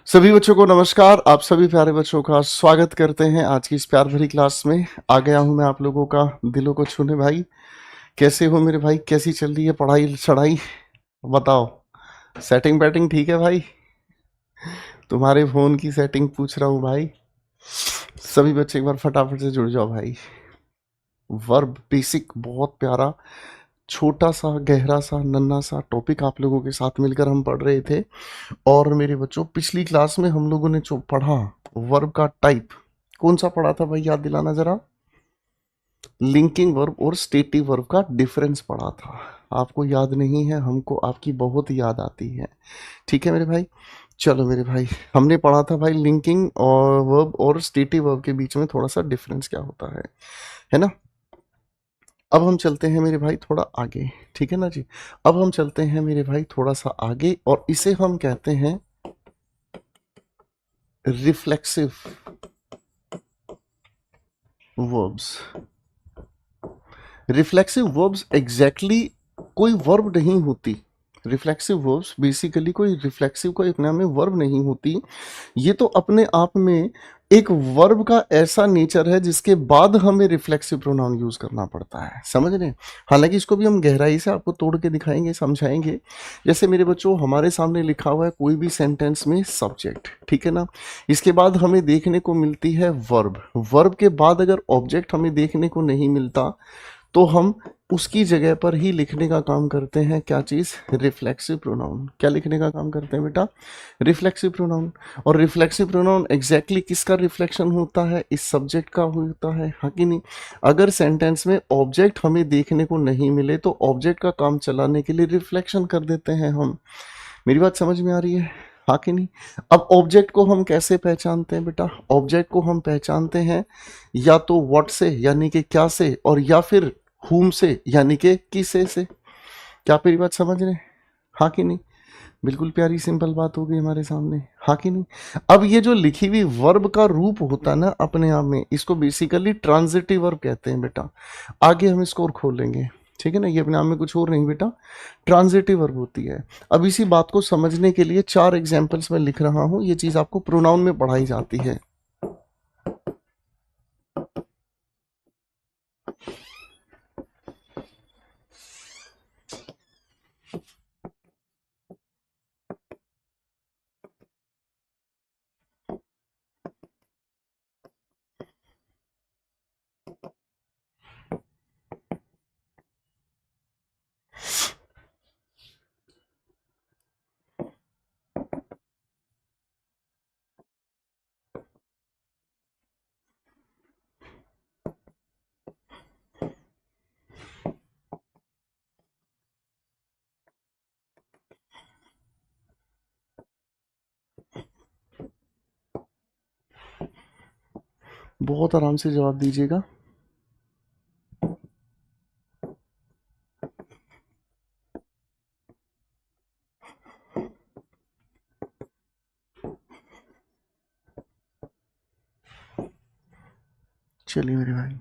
सभी बच्चों को नमस्कार। आप सभी प्यारे बच्चों का स्वागत करते हैं आज की इस प्यार भरी क्लास में। आ गया हूं मैं आप लोगों का दिलों को छूने। भाई कैसे हो मेरे भाई? कैसी चल रही है पढ़ाई चढ़ाई? बताओ। सेटिंग बैटिंग ठीक है भाई? तुम्हारे फोन की सेटिंग पूछ रहा हूँ भाई। सभी बच्चे एक बार फटाफट से जुड़ जाओ भाई। वर्ब बेसिक बहुत प्यारा छोटा सा गहरा सा नन्हा सा टॉपिक आप लोगों के साथ मिलकर हम पढ़ रहे थे। और मेरे बच्चों पिछली क्लास में हम लोगों ने जो पढ़ा वर्ब का टाइप कौन सा पढ़ा था भाई? याद दिलाना जरा। लिंकिंग वर्ब और स्टेटिव वर्ब का डिफरेंस पढ़ा था। आपको याद नहीं है, हमको आपकी बहुत याद आती है। ठीक है मेरे भाई। चलो मेरे भाई, हमने पढ़ा था भाई लिंकिंग और वर्ब और स्टेटिव वर्ब के बीच में थोड़ा सा डिफरेंस क्या होता है ना। अब हम चलते हैं मेरे भाई थोड़ा आगे। ठीक है ना जी। अब हम चलते हैं मेरे भाई थोड़ा सा आगे और इसे हम कहते हैं reflexive verbs. Reflexive verbs exactly कोई वर्ब नहीं होती। रिफ्लेक्सिव वर्ब्स बेसिकली कोई रिफ्लेक्सिव को एक नाम में वर्ब नहीं होती। ये तो अपने आप में एक वर्ब का ऐसा नेचर है जिसके बाद हमें रिफ्लेक्सिव प्रोनाउन यूज करना पड़ता है। समझ रहे हैं? हालांकि इसको भी हम गहराई से आपको तोड़ के दिखाएंगे, समझाएंगे। जैसे मेरे बच्चों हमारे सामने लिखा हुआ है कोई भी सेंटेंस में सब्जेक्ट, ठीक है ना। इसके बाद हमें देखने को मिलती है वर्ब। वर्ब के बाद अगर ऑब्जेक्ट हमें देखने को नहीं मिलता तो हम उसकी जगह पर ही लिखने का काम करते हैं। क्या चीज़? Reflexive pronoun. क्या लिखने का काम करते हैं बेटा? Reflexive pronoun. और रिफ्लेक्सिव प्रोनाउन एग्जैक्टली किसका रिफ्लेक्शन होता है? इस सब्जेक्ट का होता है, हाँ कि नहीं। अगर सेंटेंस में ऑब्जेक्ट हमें देखने को नहीं मिले तो ऑब्जेक्ट का काम चलाने के लिए रिफ्लेक्शन कर देते हैं हम। मेरी बात समझ में आ रही है, हाँ कि नहीं। अब ऑब्जेक्ट को हम कैसे पहचानते हैं बेटा? ऑब्जेक्ट को हम पहचानते हैं या तो व्हाट से यानी कि क्या से, और या फिर हुम से यानी कि किसे से। क्या आप मेरी बात समझ रहे हैं, हाँ कि नहीं? बिल्कुल प्यारी सिंपल बात हो गई हमारे सामने, हाँ कि नहीं। अब ये जो लिखी हुई वर्ब का रूप होता है ना अपने आप में, इसको बेसिकली ट्रांजिटिव वर्ब कहते हैं बेटा। आगे हम इसको और खोलेंगे, ठीक है ना। ये अपने आप में कुछ और नहीं बेटा, ट्रांजिटिव वर्ब होती है। अब इसी बात को समझने के लिए 4 एग्जाम्पल्स में लिख रहा हूं। ये चीज आपको प्रोनाउन में पढ़ाई जाती है। बहुत आराम से जवाब दीजिएगा। चलिए मेरे भाई,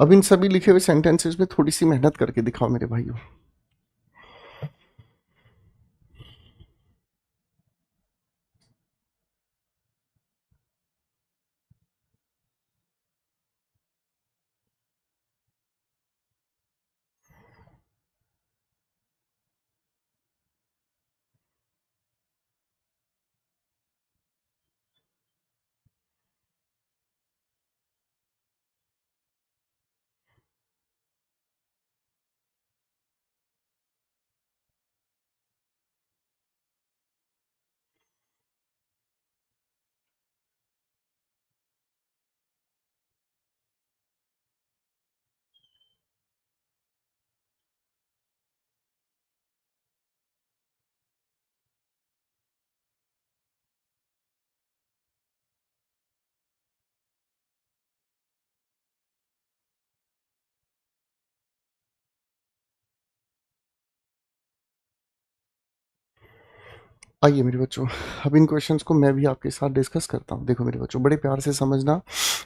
अब इन सभी लिखे हुए सेंटेंसेस में थोड़ी सी मेहनत करके दिखाओ मेरे भाइयों। आइए मेरे बच्चों, अब इन क्वेश्चंस को मैं भी आपके साथ डिस्कस करता हूँ। देखो मेरे बच्चों, बड़े प्यार से समझना।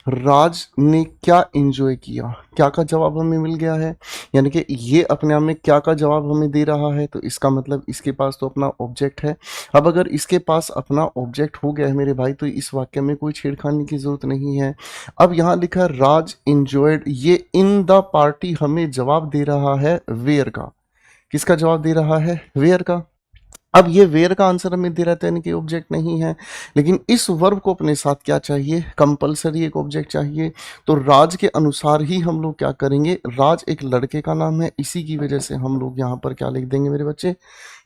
राज ने क्या एंजॉय किया, क्या का जवाब हमें मिल गया है, यानी कि ये अपने आप में क्या का जवाब हमें दे रहा है, तो इसका मतलब इसके पास तो अपना ऑब्जेक्ट है। अब अगर इसके पास अपना ऑब्जेक्ट हो गया है मेरे भाई, तो इस वाक्य में कोई छेड़खानी की जरूरत नहीं है। अब यहाँ लिखा है राज एंजॉयड, ये इन द पार्टी हमें जवाब दे रहा है वेयर का। किसका जवाब दे रहा है? वेयर का। अब ये वेयर का आंसर हमें दे रहा था, यानी कि ऑब्जेक्ट नहीं है, लेकिन इस वर्ब को अपने साथ क्या चाहिए? कंपलसरी एक ऑब्जेक्ट चाहिए। तो राज के अनुसार ही हम लोग क्या करेंगे? राज एक लड़के का नाम है, इसी की वजह से हम लोग यहाँ पर क्या लिख देंगे मेरे बच्चे?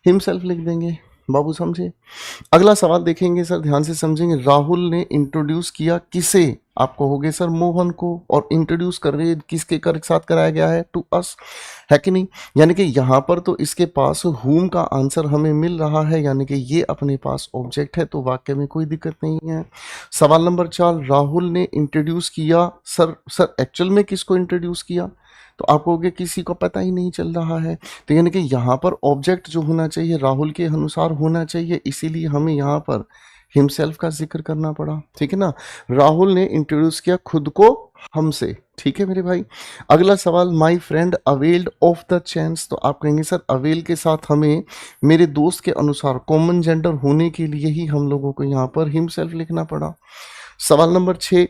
हिमसेल्फ लिख देंगे। बाबू समझे? अगला सवाल देखेंगे सर, ध्यान से समझेंगे। राहुल ने इंट्रोड्यूस किया किसे? आप कहोगे सर मोहन को, और इंट्रोड्यूस कर रहे किसके कर साथ कराया गया है? टू अस, है कि नहीं? यानी कि यहाँ पर तो इसके पास हुम का आंसर हमें मिल रहा है, यानी कि ये अपने पास ऑब्जेक्ट है, तो वाक्य में कोई दिक्कत नहीं है। सवाल नंबर 4, राहुल ने इंट्रोड्यूस किया। सर एक्चुअल में किसको इंट्रोड्यूस किया? तो आप कहोगे किसी को पता ही नहीं चल रहा है। तो यानी कि यहाँ पर ऑब्जेक्ट जो होना चाहिए राहुल के अनुसार होना चाहिए, इसीलिए हमें यहाँ पर हिमसेल्फ का जिक्र करना पड़ा। ठीक है ना? राहुल ने इंट्रोड्यूस किया खुद को हमसे। ठीक है मेरे भाई। अगला सवाल, my friend availed of the chance. तो आप कहेंगे सर अवेल के साथ हमें मेरे दोस्त के अनुसार कॉमन जेंडर होने के लिए ही हम लोगों को यहाँ पर हिमसेल्फ लिखना पड़ा। सवाल number 6,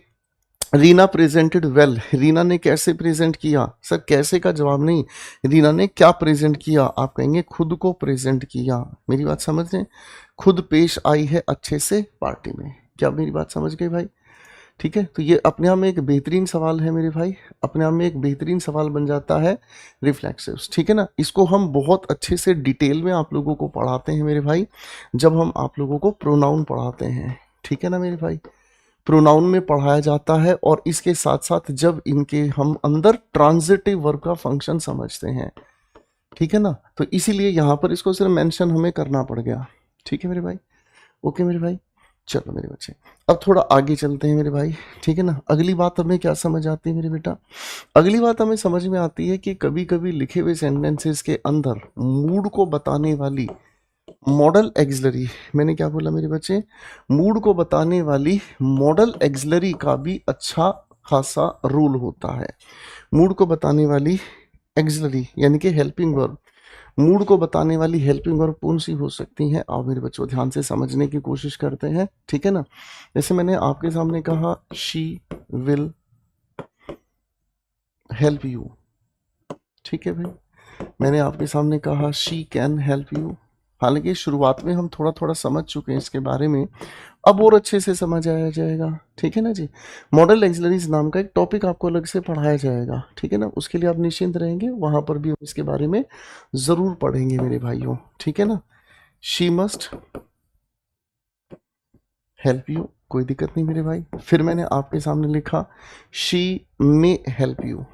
Reena presented well. Reena ने कैसे प्रेजेंट किया? सर कैसे का जवाब नहीं, रीना ने क्या प्रेजेंट किया? आप कहेंगे खुद को प्रेजेंट किया। मेरी बात समझ रहे हैं? खुद पेश आई है अच्छे से पार्टी में। क्या मेरी बात समझ गए भाई? ठीक है, तो ये अपने आप में एक बेहतरीन सवाल है मेरे भाई, अपने आप में एक बेहतरीन सवाल बन जाता है रिफ्लेक्सिव्स। ठीक है ना? इसको हम बहुत अच्छे से डिटेल में आप लोगों को पढ़ाते हैं मेरे भाई, जब हम आप लोगों को प्रोनाउन पढ़ाते हैं। ठीक है ना मेरे भाई? प्रोनाउन में पढ़ाया जाता है, और इसके साथ साथ जब इनके हम अंदर ट्रांजिटिव वर्ब का फंक्शन समझते हैं। ठीक है ना? तो इसीलिए यहाँ पर इसको सिर्फ मेंशन हमें करना पड़ गया। ठीक है मेरे भाई? ओके मेरे भाई, चलो मेरे बच्चे अब थोड़ा आगे चलते हैं मेरे भाई। ठीक है ना? अगली बात हमें क्या समझ आती है मेरे बेटा? अगली बात हमें समझ में आती है कि कभी कभी लिखे हुए सेंटेंसेस के अंदर मूड को बताने वाली मॉडल एक्सिलरी, मैंने क्या बोला मेरे बच्चे? मूड को बताने वाली मॉडल एक्सिलरी का भी अच्छा खासा रोल होता है। मूड को बताने वाली एक्सिलरी यानी कि हेल्पिंग वर्ब, मूड को बताने वाली हेल्पिंग वर्ब कौन सी हो सकती हैं? आओ मेरे बच्चों ध्यान से समझने की कोशिश करते हैं। ठीक है ना? जैसे मैंने आपके सामने कहा शी विल हेल्प यू। ठीक है भाई, मैंने आपके सामने कहा शी कैन हेल्प यू। हालांकि शुरुआत में हम थोड़ा थोड़ा समझ चुके हैं इसके बारे में, अब और अच्छे से समझ आया जाएगा। ठीक है ना जी? मॉडल एक्सिलरीज नाम का एक टॉपिक आपको अलग से पढ़ाया जाएगा। ठीक है ना? उसके लिए आप निश्चिंत रहेंगे, वहां पर भी हम इसके बारे में ज़रूर पढ़ेंगे मेरे भाइयों। ठीक है ना? शी मस्ट हेल्प यू, कोई दिक्कत नहीं मेरे भाई। फिर मैंने आपके सामने लिखा शी मे हेल्प यू।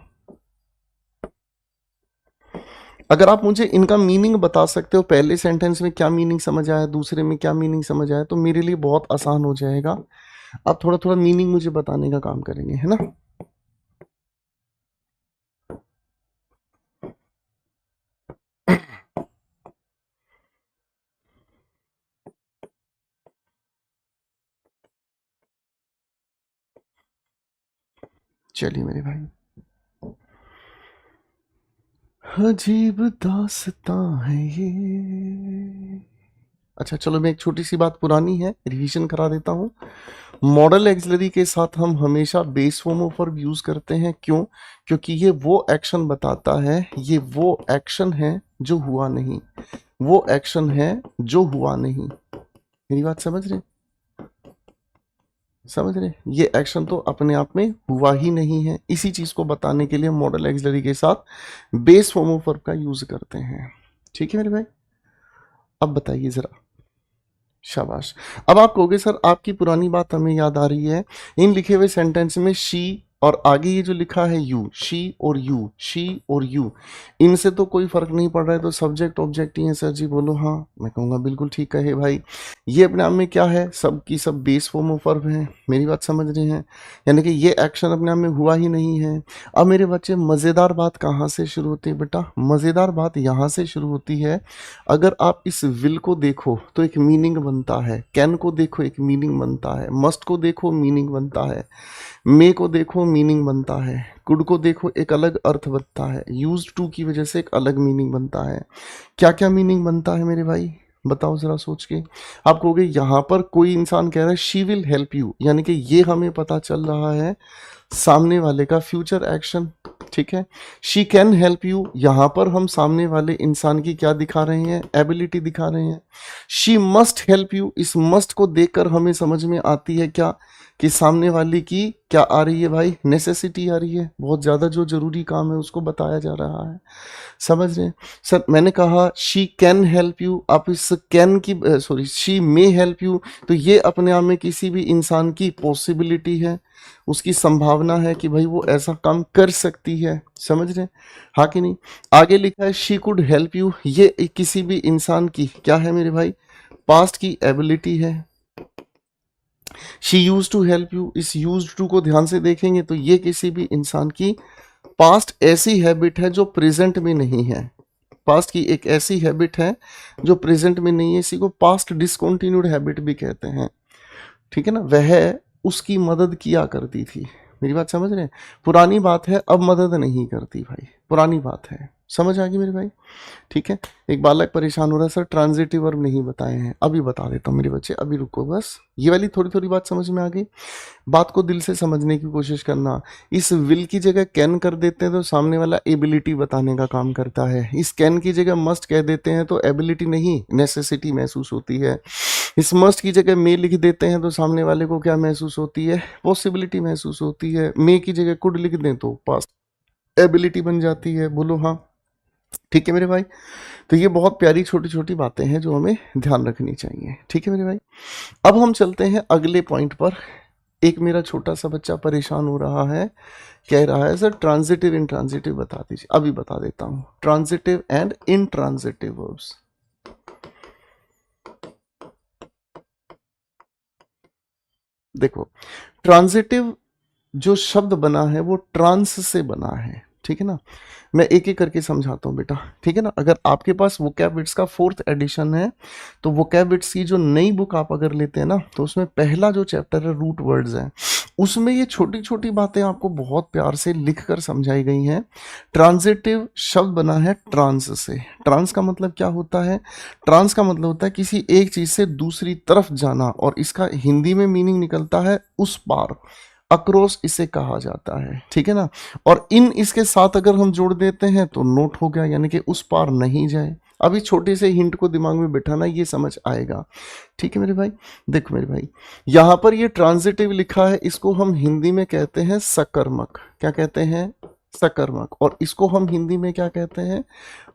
अगर आप मुझे इनका मीनिंग बता सकते हो, पहले सेंटेंस में क्या मीनिंग समझ आया, दूसरे में क्या मीनिंग समझ आया, तो मेरे लिए बहुत आसान हो जाएगा। आप थोड़ा थोड़ा मीनिंग मुझे बताने का काम करेंगे, है ना? चलिए मेरे भाई, अजीब दास्तां है ये। अच्छा चलो, मैं एक छोटी सी बात पुरानी है रिवीजन करा देता हूँ। मॉडल एक्सिलरी के साथ हम हमेशा base form of verb use करते हैं। क्यों? क्योंकि ये वो एक्शन बताता है, ये वो एक्शन है जो हुआ नहीं, वो एक्शन है जो हुआ नहीं। मेरी बात समझ रहे? समझ रहे? ये एक्शन तो अपने आप में हुआ ही नहीं है, इसी चीज को बताने के लिए मॉडल एक्सिलरी के साथ बेस फॉर्म ऑफ वर्ब का यूज करते हैं। ठीक है मेरे भाई? अब बताइए जरा। शाबाश। अब आप कहोगे सर आपकी पुरानी बात हमें याद आ रही है, इन लिखे हुए सेंटेंस में शी और आगे ये जो लिखा है यू, शी और यू, शी और यू, इनसे तो कोई फर्क नहीं पड़ रहा है, तो सब्जेक्ट ऑब्जेक्ट ही है सर जी। बोलो हाँ। मैं कहूँगा बिल्कुल ठीक है भाई। ये अपने आप में क्या है, सब की सब बेस फॉर्म ऑफ वर्ब है। मेरी बात समझ रहे हैं? यानी कि ये एक्शन अपने आप में हुआ ही नहीं है। अब मेरे बच्चे, मज़ेदार बात कहाँ से शुरू होती है बेटा? मज़ेदार बात यहाँ से शुरू होती है, अगर आप इस विल को देखो तो एक मीनिंग बनता है, कैन को देखो एक मीनिंग बनता है, मस्ट को देखो मीनिंग बनता है, मे को देखो मीनिंग बनता है, कुड को देखो एक अलग अर्थ बनता है, यूज्ड टू की वजह से एक अलग मीनिंग बनता है। क्या क्या मीनिंग बनता है मेरे भाई? बताओ जरा सोच के। आप कहोगे यहाँ पर कोई इंसान कह रहा है शी विल हेल्प यू, यानी कि ये हमें पता चल रहा है सामने वाले का फ्यूचर एक्शन। ठीक है। शी कैन हेल्प यू, यहाँ पर हम सामने वाले इंसान की क्या दिखा रहे हैं? एबिलिटी दिखा रहे हैं। शी मस्ट हेल्प यू, इस मस्ट को देखकर हमें समझ में आती है क्या, कि सामने वाले की क्या आ रही है भाई? नेसेसिटी आ रही है, बहुत ज़्यादा जो जरूरी काम है उसको बताया जा रहा है। समझ रहे हैं? सर मैंने कहा शी कैन हेल्प यू, आप इस कैन की sorry she may help you, तो ये अपने आप में किसी भी इंसान की पॉसिबिलिटी है, उसकी संभावना है कि भाई वो ऐसा काम कर सकती है। समझ रहे हैं? हाँ कि नहीं? आगे लिखा है शी कुड हेल्प यू, ये किसी भी इंसान की क्या है मेरे भाई? पास्ट की एबिलिटी है। She use to help you, इस यूज टू को ध्यान से देखेंगे तो ये किसी भी इंसान की पास्ट ऐसी हैबिट है जो प्रेजेंट में नहीं है। पास्ट की एक ऐसी हैबिट है जो प्रेजेंट में नहीं है, इसी को पास्ट डिसकंटिन्यूड हैबिट भी कहते हैं। ठीक है ना? वह उसकी मदद किया करती थी। मेरी बात समझ रहे हैं? पुरानी बात है, अब मदद नहीं करती भाई, पुरानी बात है। समझ आ गई मेरे भाई? ठीक है। एक बालक परेशान हो रहा है, सर ट्रांजिटिव वर्ब नहीं बताए हैं। अभी बता देता हूँ मेरे बच्चे, अभी रुको बस। ये वाली थोड़ी थोड़ी बात समझ में आ गई। बात को दिल से समझने की कोशिश करना। इस विल की जगह कैन कर देते हैं तो सामने वाला एबिलिटी बताने का काम करता है। इस कैन की जगह मस्ट कह देते हैं तो एबिलिटी नहीं, नेसेसिटी महसूस होती है। इस मस्ट की जगह मे लिख देते हैं तो सामने वाले को क्या महसूस होती है? पॉसिबिलिटी महसूस होती है। मे की जगह कुड लिख दें तो पास्ट एबिलिटी बन जाती है। बोलो हाँ। ठीक है मेरे भाई? तो ये बहुत प्यारी छोटी छोटी बातें हैं जो हमें ध्यान रखनी चाहिए। ठीक है मेरे भाई? अब हम चलते हैं अगले पॉइंट पर। एक मेरा छोटा सा बच्चा परेशान हो रहा है, कह रहा है सर ट्रांजिटिव इंट्रांजिटिव बता दीजिए। अभी बता देता हूं, ट्रांजिटिव एंड इंट्रांजिटिव वर्ब्स। देखो, ट्रांजिटिव जो शब्द बना है वो ट्रांस से बना है। ठीक है ना? मैं एक एक करके समझाता हूँ बेटा। ठीक है ना? अगर आपके पास वोकैब बिट्स का 4th एडिशन है तो वोकैब बिट्स की जो नई बुक आप अगर लेते हैं ना, तो उसमें पहला जो चैप्टर है रूट वर्ड्स है, उसमें ये छोटी छोटी बातें आपको बहुत प्यार से लिख कर समझाई गई हैं। ट्रांजिटिव शब्द बना है ट्रांस से। ट्रांस का मतलब क्या होता है? ट्रांस का मतलब होता है किसी एक चीज से दूसरी तरफ जाना, और इसका हिंदी में मीनिंग निकलता है उस पार, अक्रॉस इसे कहा जाता है। ठीक है ना? और इन इसके साथ अगर हम जोड़ देते हैं तो नोट हो गया, यानी कि उस पार नहीं जाए। अभी छोटे से हिंट को दिमाग में बिठाना, ये समझ आएगा। ठीक है मेरे भाई? देखो मेरे भाई, यहां पर ये ट्रांजिटिव लिखा है, इसको हम हिंदी में कहते हैं सकर्मक। क्या कहते हैं? सकर्मक। और इसको हम हिंदी में क्या कहते हैं?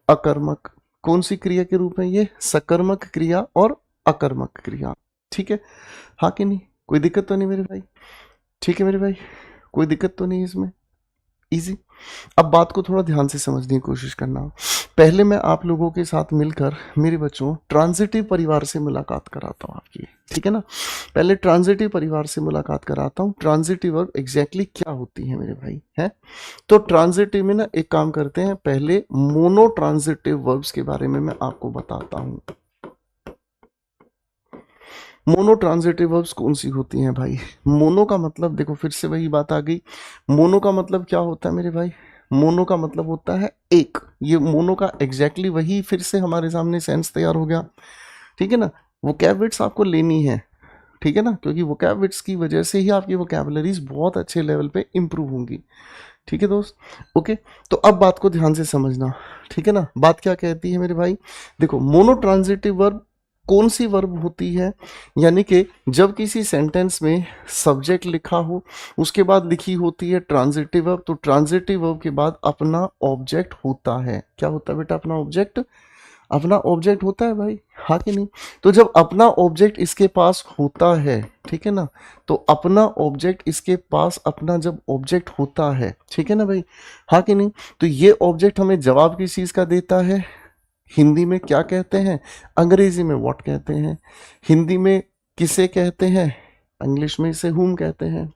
अकर्मक। कौन सी क्रिया के रूप में? ये सकर्मक क्रिया और अकर्मक क्रिया। ठीक है? हाँ कि नहीं? कोई दिक्कत तो नहीं मेरे भाई? ठीक है मेरे भाई? कोई दिक्कत तो नहीं इसमें? इजी। अब बात को थोड़ा ध्यान से समझने की कोशिश करना। पहले मैं आप लोगों के साथ मिलकर मेरे बच्चों ट्रांजिटिव परिवार से मुलाकात कराता हूँ आपकी। ठीक है ना? पहले ट्रांजिटिव परिवार से मुलाकात कराता हूँ। ट्रांजिटिव वर्ब एग्जैक्टली क्या होती है मेरे भाई? है तो ट्रांजिटिव में ना एक काम करते हैं, पहले मोनो ट्रांजिटिव वर्ब्स के बारे में मैं आपको बताता हूँ। मोनो ट्रांजिटिव वर्ब्स कौन सी होती हैं भाई? मोनो का मतलब देखो, फिर से वही बात आ गई। मोनो का मतलब क्या होता है मेरे भाई? मोनो का मतलब होता है एक। ये मोनो का एग्जैक्टली वही फिर से हमारे सामने सेंस तैयार हो गया। ठीक है ना? वोकैबुलरीज आपको लेनी है। ठीक है ना? क्योंकि वोकैबुलरीज की वजह से ही आपकी वोकैबुलरीज बहुत अच्छे लेवल पे इंप्रूव होंगी। ठीक है दोस्त? ओके। तो अब बात को ध्यान से समझना। ठीक है ना? बात क्या कहती है मेरे भाई? देखो, मोनो ट्रांजिटिव वर्ब कौन सी वर्ब होती है? यानी कि जब किसी सेंटेंस में सब्जेक्ट लिखा हो, उसके बाद लिखी होती है ट्रांजिटिव वर्ब, तो ट्रांजिटिव वर्ब के बाद अपना ऑब्जेक्ट होता है। क्या होता है बेटा? अपना ऑब्जेक्ट अपना ऑब्जेक्ट होता है भाई, हाँ कि नहीं? तो जब अपना ऑब्जेक्ट इसके पास होता है, ठीक है ना, तो अपना ऑब्जेक्ट इसके पास अपना जब ऑब्जेक्ट होता है, ठीक है ना भाई, हाँ कि नहीं? तो ये ऑब्जेक्ट हमें जवाब किस चीज का देता है? हिंदी में क्या कहते हैं, अंग्रेजी में व्हाट कहते हैं, हिंदी में किसे कहते हैं, इंग्लिश में इसे whom कहते हैं,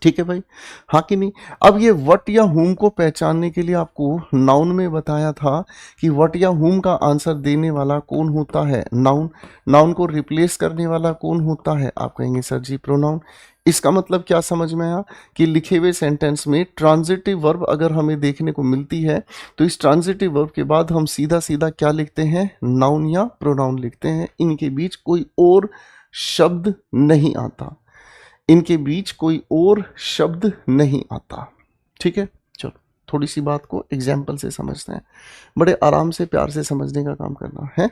ठीक है भाई, हाँ कि नहीं? अब ये वट या हुम को पहचानने के लिए आपको नाउन में बताया था कि वट या हुम का आंसर देने वाला कौन होता है, नाउन। नाउन को रिप्लेस करने वाला कौन होता है? आप कहेंगे सर जी प्रोनाउन। इसका मतलब क्या समझ में आया कि लिखे हुए सेंटेंस में ट्रांजिटिव वर्ब अगर हमें देखने को मिलती है तो इस ट्रांजिटिव वर्ब के बाद हम सीधा सीधा क्या लिखते हैं, नाउन या प्रोनाउन लिखते हैं। इनके बीच कोई और शब्द नहीं आता, इनके बीच कोई और शब्द नहीं आता, ठीक है। चलो थोड़ी सी बात को एग्जाम्पल से समझते हैं, बड़े आराम से प्यार से समझने का काम करना है।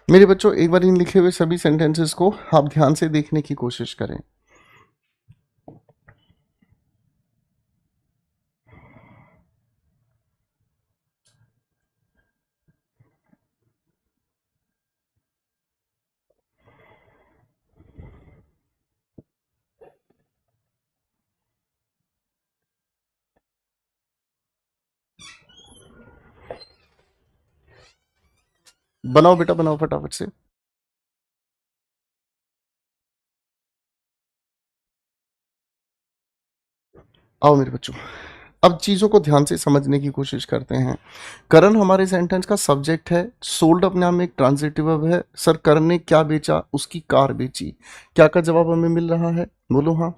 मेरे बच्चों एक बार इन लिखे हुए सभी सेंटेंसेस को आप ध्यान से देखने की कोशिश करें। बनाओ बेटा बनाओ फटाफट से। आओ मेरे बच्चों, अब चीजों को ध्यान से समझने की कोशिश करते हैं। करण हमारे सेंटेंस का सब्जेक्ट है, सोल्ड अपने आप में एक ट्रांजिटिव वर्ब है। सर करण ने क्या बेचा, उसकी कार बेची। क्या का जवाब हमें मिल रहा है, बोलो हाँ।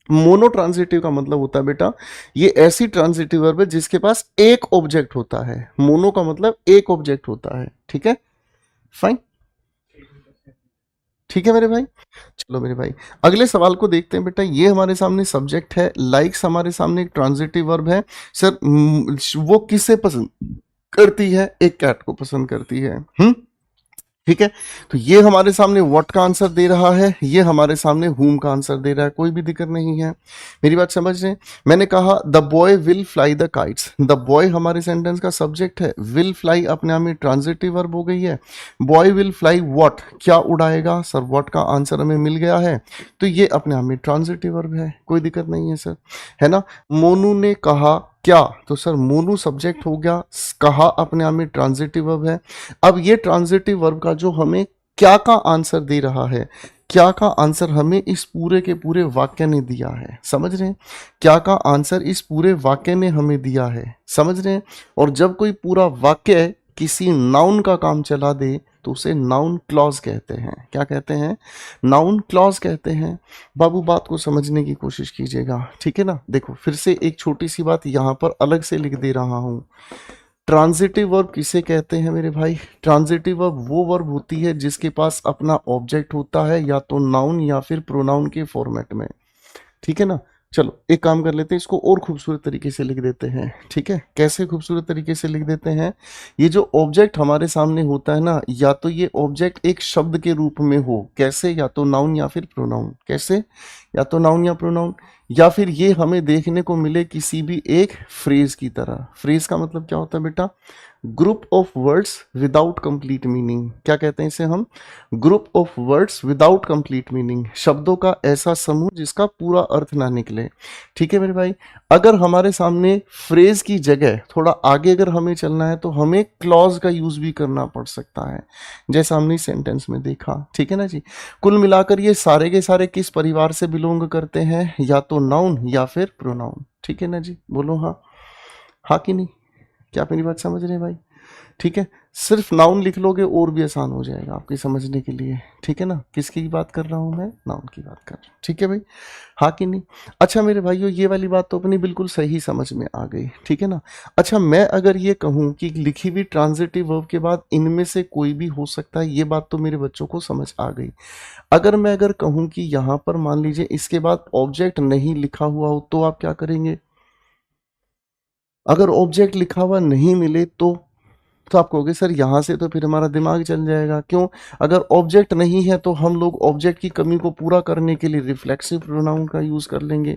मोनो ट्रांजिटिव का मतलब होता है बेटा ये ऐसी ट्रांजिटिव वर्ब है जिसके पास एक ऑब्जेक्ट होता है। मोनो का मतलब एक ऑब्जेक्ट होता है, ठीक है, फाइन, ठीक है मेरे भाई। चलो मेरे भाई अगले सवाल को देखते हैं बेटा। ये हमारे सामने सब्जेक्ट है, लाइक्स हमारे सामने एक ट्रांजिटिव वर्ब है। सर वो किसे पसंद करती है, एक कैट को पसंद करती है, ठीक है। तो ये हमारे सामने व्हाट का आंसर दे रहा है, ये हमारे सामने हुम का आंसर दे रहा है, कोई भी दिक्कत नहीं है। मेरी बात समझ रहे हैं? मैंने कहा the boy will fly the kites, the boy हमारे सेंटेंस का सब्जेक्ट है, विल फ्लाई अपने आप में ट्रांजिटिव वर्ब हो गई है। बॉय विल फ्लाई व्हाट, क्या उड़ाएगा, सर व्हाट का आंसर हमें मिल गया है, तो ये अपने आप में ट्रांजिटिव वर्ब है, कोई दिक्कत नहीं है सर, है ना। मोनू ने कहा क्या, तो सर मोनू सब्जेक्ट हो गया, कहा अपने आप में ट्रांजिटिव वर्ब है। अब ये ट्रांजिटिव वर्ब का जो हमें क्या का आंसर दे रहा है, क्या का आंसर हमें इस पूरे के पूरे वाक्य ने दिया है, समझ रहे हैं? क्या का आंसर इस पूरे वाक्य ने हमें दिया है, समझ रहे हैं? और जब कोई पूरा वाक्य किसी नाउन का काम चला दे तो उसे नाउन क्लॉज कहते हैं। क्या कहते हैं, नाउन क्लॉज कहते हैं। बाबू बात को समझने की कोशिश कीजिएगा, ठीक है ना। देखो फिर से एक छोटी सी बात यहाँ पर अलग से लिख दे रहा हूँ। ट्रांजिटिव वर्ब किसे कहते हैं मेरे भाई, ट्रांजिटिव वर्ब वो वर्ब होती है जिसके पास अपना ऑब्जेक्ट होता है, या तो नाउन या फिर प्रोनाउन के फॉर्मेट में, ठीक है ना। चलो एक काम कर लेते हैं, इसको और खूबसूरत तरीके से लिख देते हैं, ठीक है। कैसे खूबसूरत तरीके से लिख देते हैं, ये जो ऑब्जेक्ट हमारे सामने होता है ना, या तो ये ऑब्जेक्ट एक शब्द के रूप में हो, कैसे, या तो नाउन या फिर प्रोनाउन, कैसे, या तो नाउन या प्रोनाउन, या फिर ये हमें देखने को मिले किसी भी एक फ्रेज की तरह। फ्रेज का मतलब क्या होता है बेटा? Group of words without complete meaning. क्या कहते हैं इसे हम? Group of words without complete meaning, शब्दों का ऐसा समूह जिसका पूरा अर्थ ना निकले। ठीक है मेरे भाई। अगर हमारे सामने फ्रेज की जगह थोड़ा आगे अगर हमें चलना है तो हमें क्लॉज का यूज भी करना पड़ सकता है, जैसा हमने सेंटेंस में देखा। ठीक है ना जी। कुल मिलाकर ये सारे के सारे किस परिवार से बिलोंग करते हैं? या तो नाउन या फिर प्रोनाउन। ठीक है ना जी, बोलो हाँ। हाँ कि नहीं? क्या आप मेरी बात समझ रहे हैं भाई? ठीक है। सिर्फ नाउन लिख लोगे और भी आसान हो जाएगा आपके समझने के लिए। ठीक है ना। किसकी बात कर रहा हूं मैं? नाउन की बात कर रहा हूं। ठीक है भाई। हाँ कि नहीं? अच्छा मेरे भाइयों, ये वाली बात तो अपनी बिल्कुल सही समझ में आ गई। ठीक है ना। अच्छा, मैं अगर ये कहूं कि लिखी हुई ट्रांजिटिव वर्ब के बाद इनमें से कोई भी हो सकता है, ये बात तो मेरे बच्चों को समझ आ गई। अगर कहूं कि यहां पर मान लीजिए इसके बाद ऑब्जेक्ट नहीं लिखा हुआ हो तो आप क्या करेंगे? अगर ऑब्जेक्ट लिखा हुआ नहीं मिले तो आप कहोगे सर यहाँ से तो फिर हमारा दिमाग चल जाएगा। क्यों? अगर ऑब्जेक्ट नहीं है तो हम लोग ऑब्जेक्ट की कमी को पूरा करने के लिए रिफ्लेक्सिव प्रोनाउन का यूज कर लेंगे,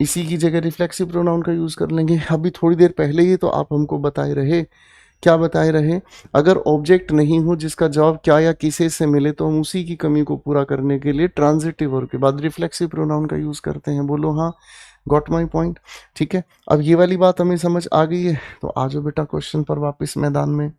इसी की जगह रिफ्लेक्सिव प्रोनाउन का यूज कर लेंगे। अभी थोड़ी देर पहले ही तो आप हमको बताए रहे, क्या बताए रहे? अगर ऑब्जेक्ट नहीं हो जिसका जवाब क्या या किसे से मिले तो हम उसी की कमी को पूरा करने के लिए ट्रांजिटिव वर्ब के बाद रिफ्लेक्सिव प्रोनाउन का यूज करते हैं। बोलो हाँ। Got my point? ठीक है। अब ये वाली बात हमें समझ आ गई है, तो आ जाओ बेटा क्वेश्चन पर वापस मैदान में।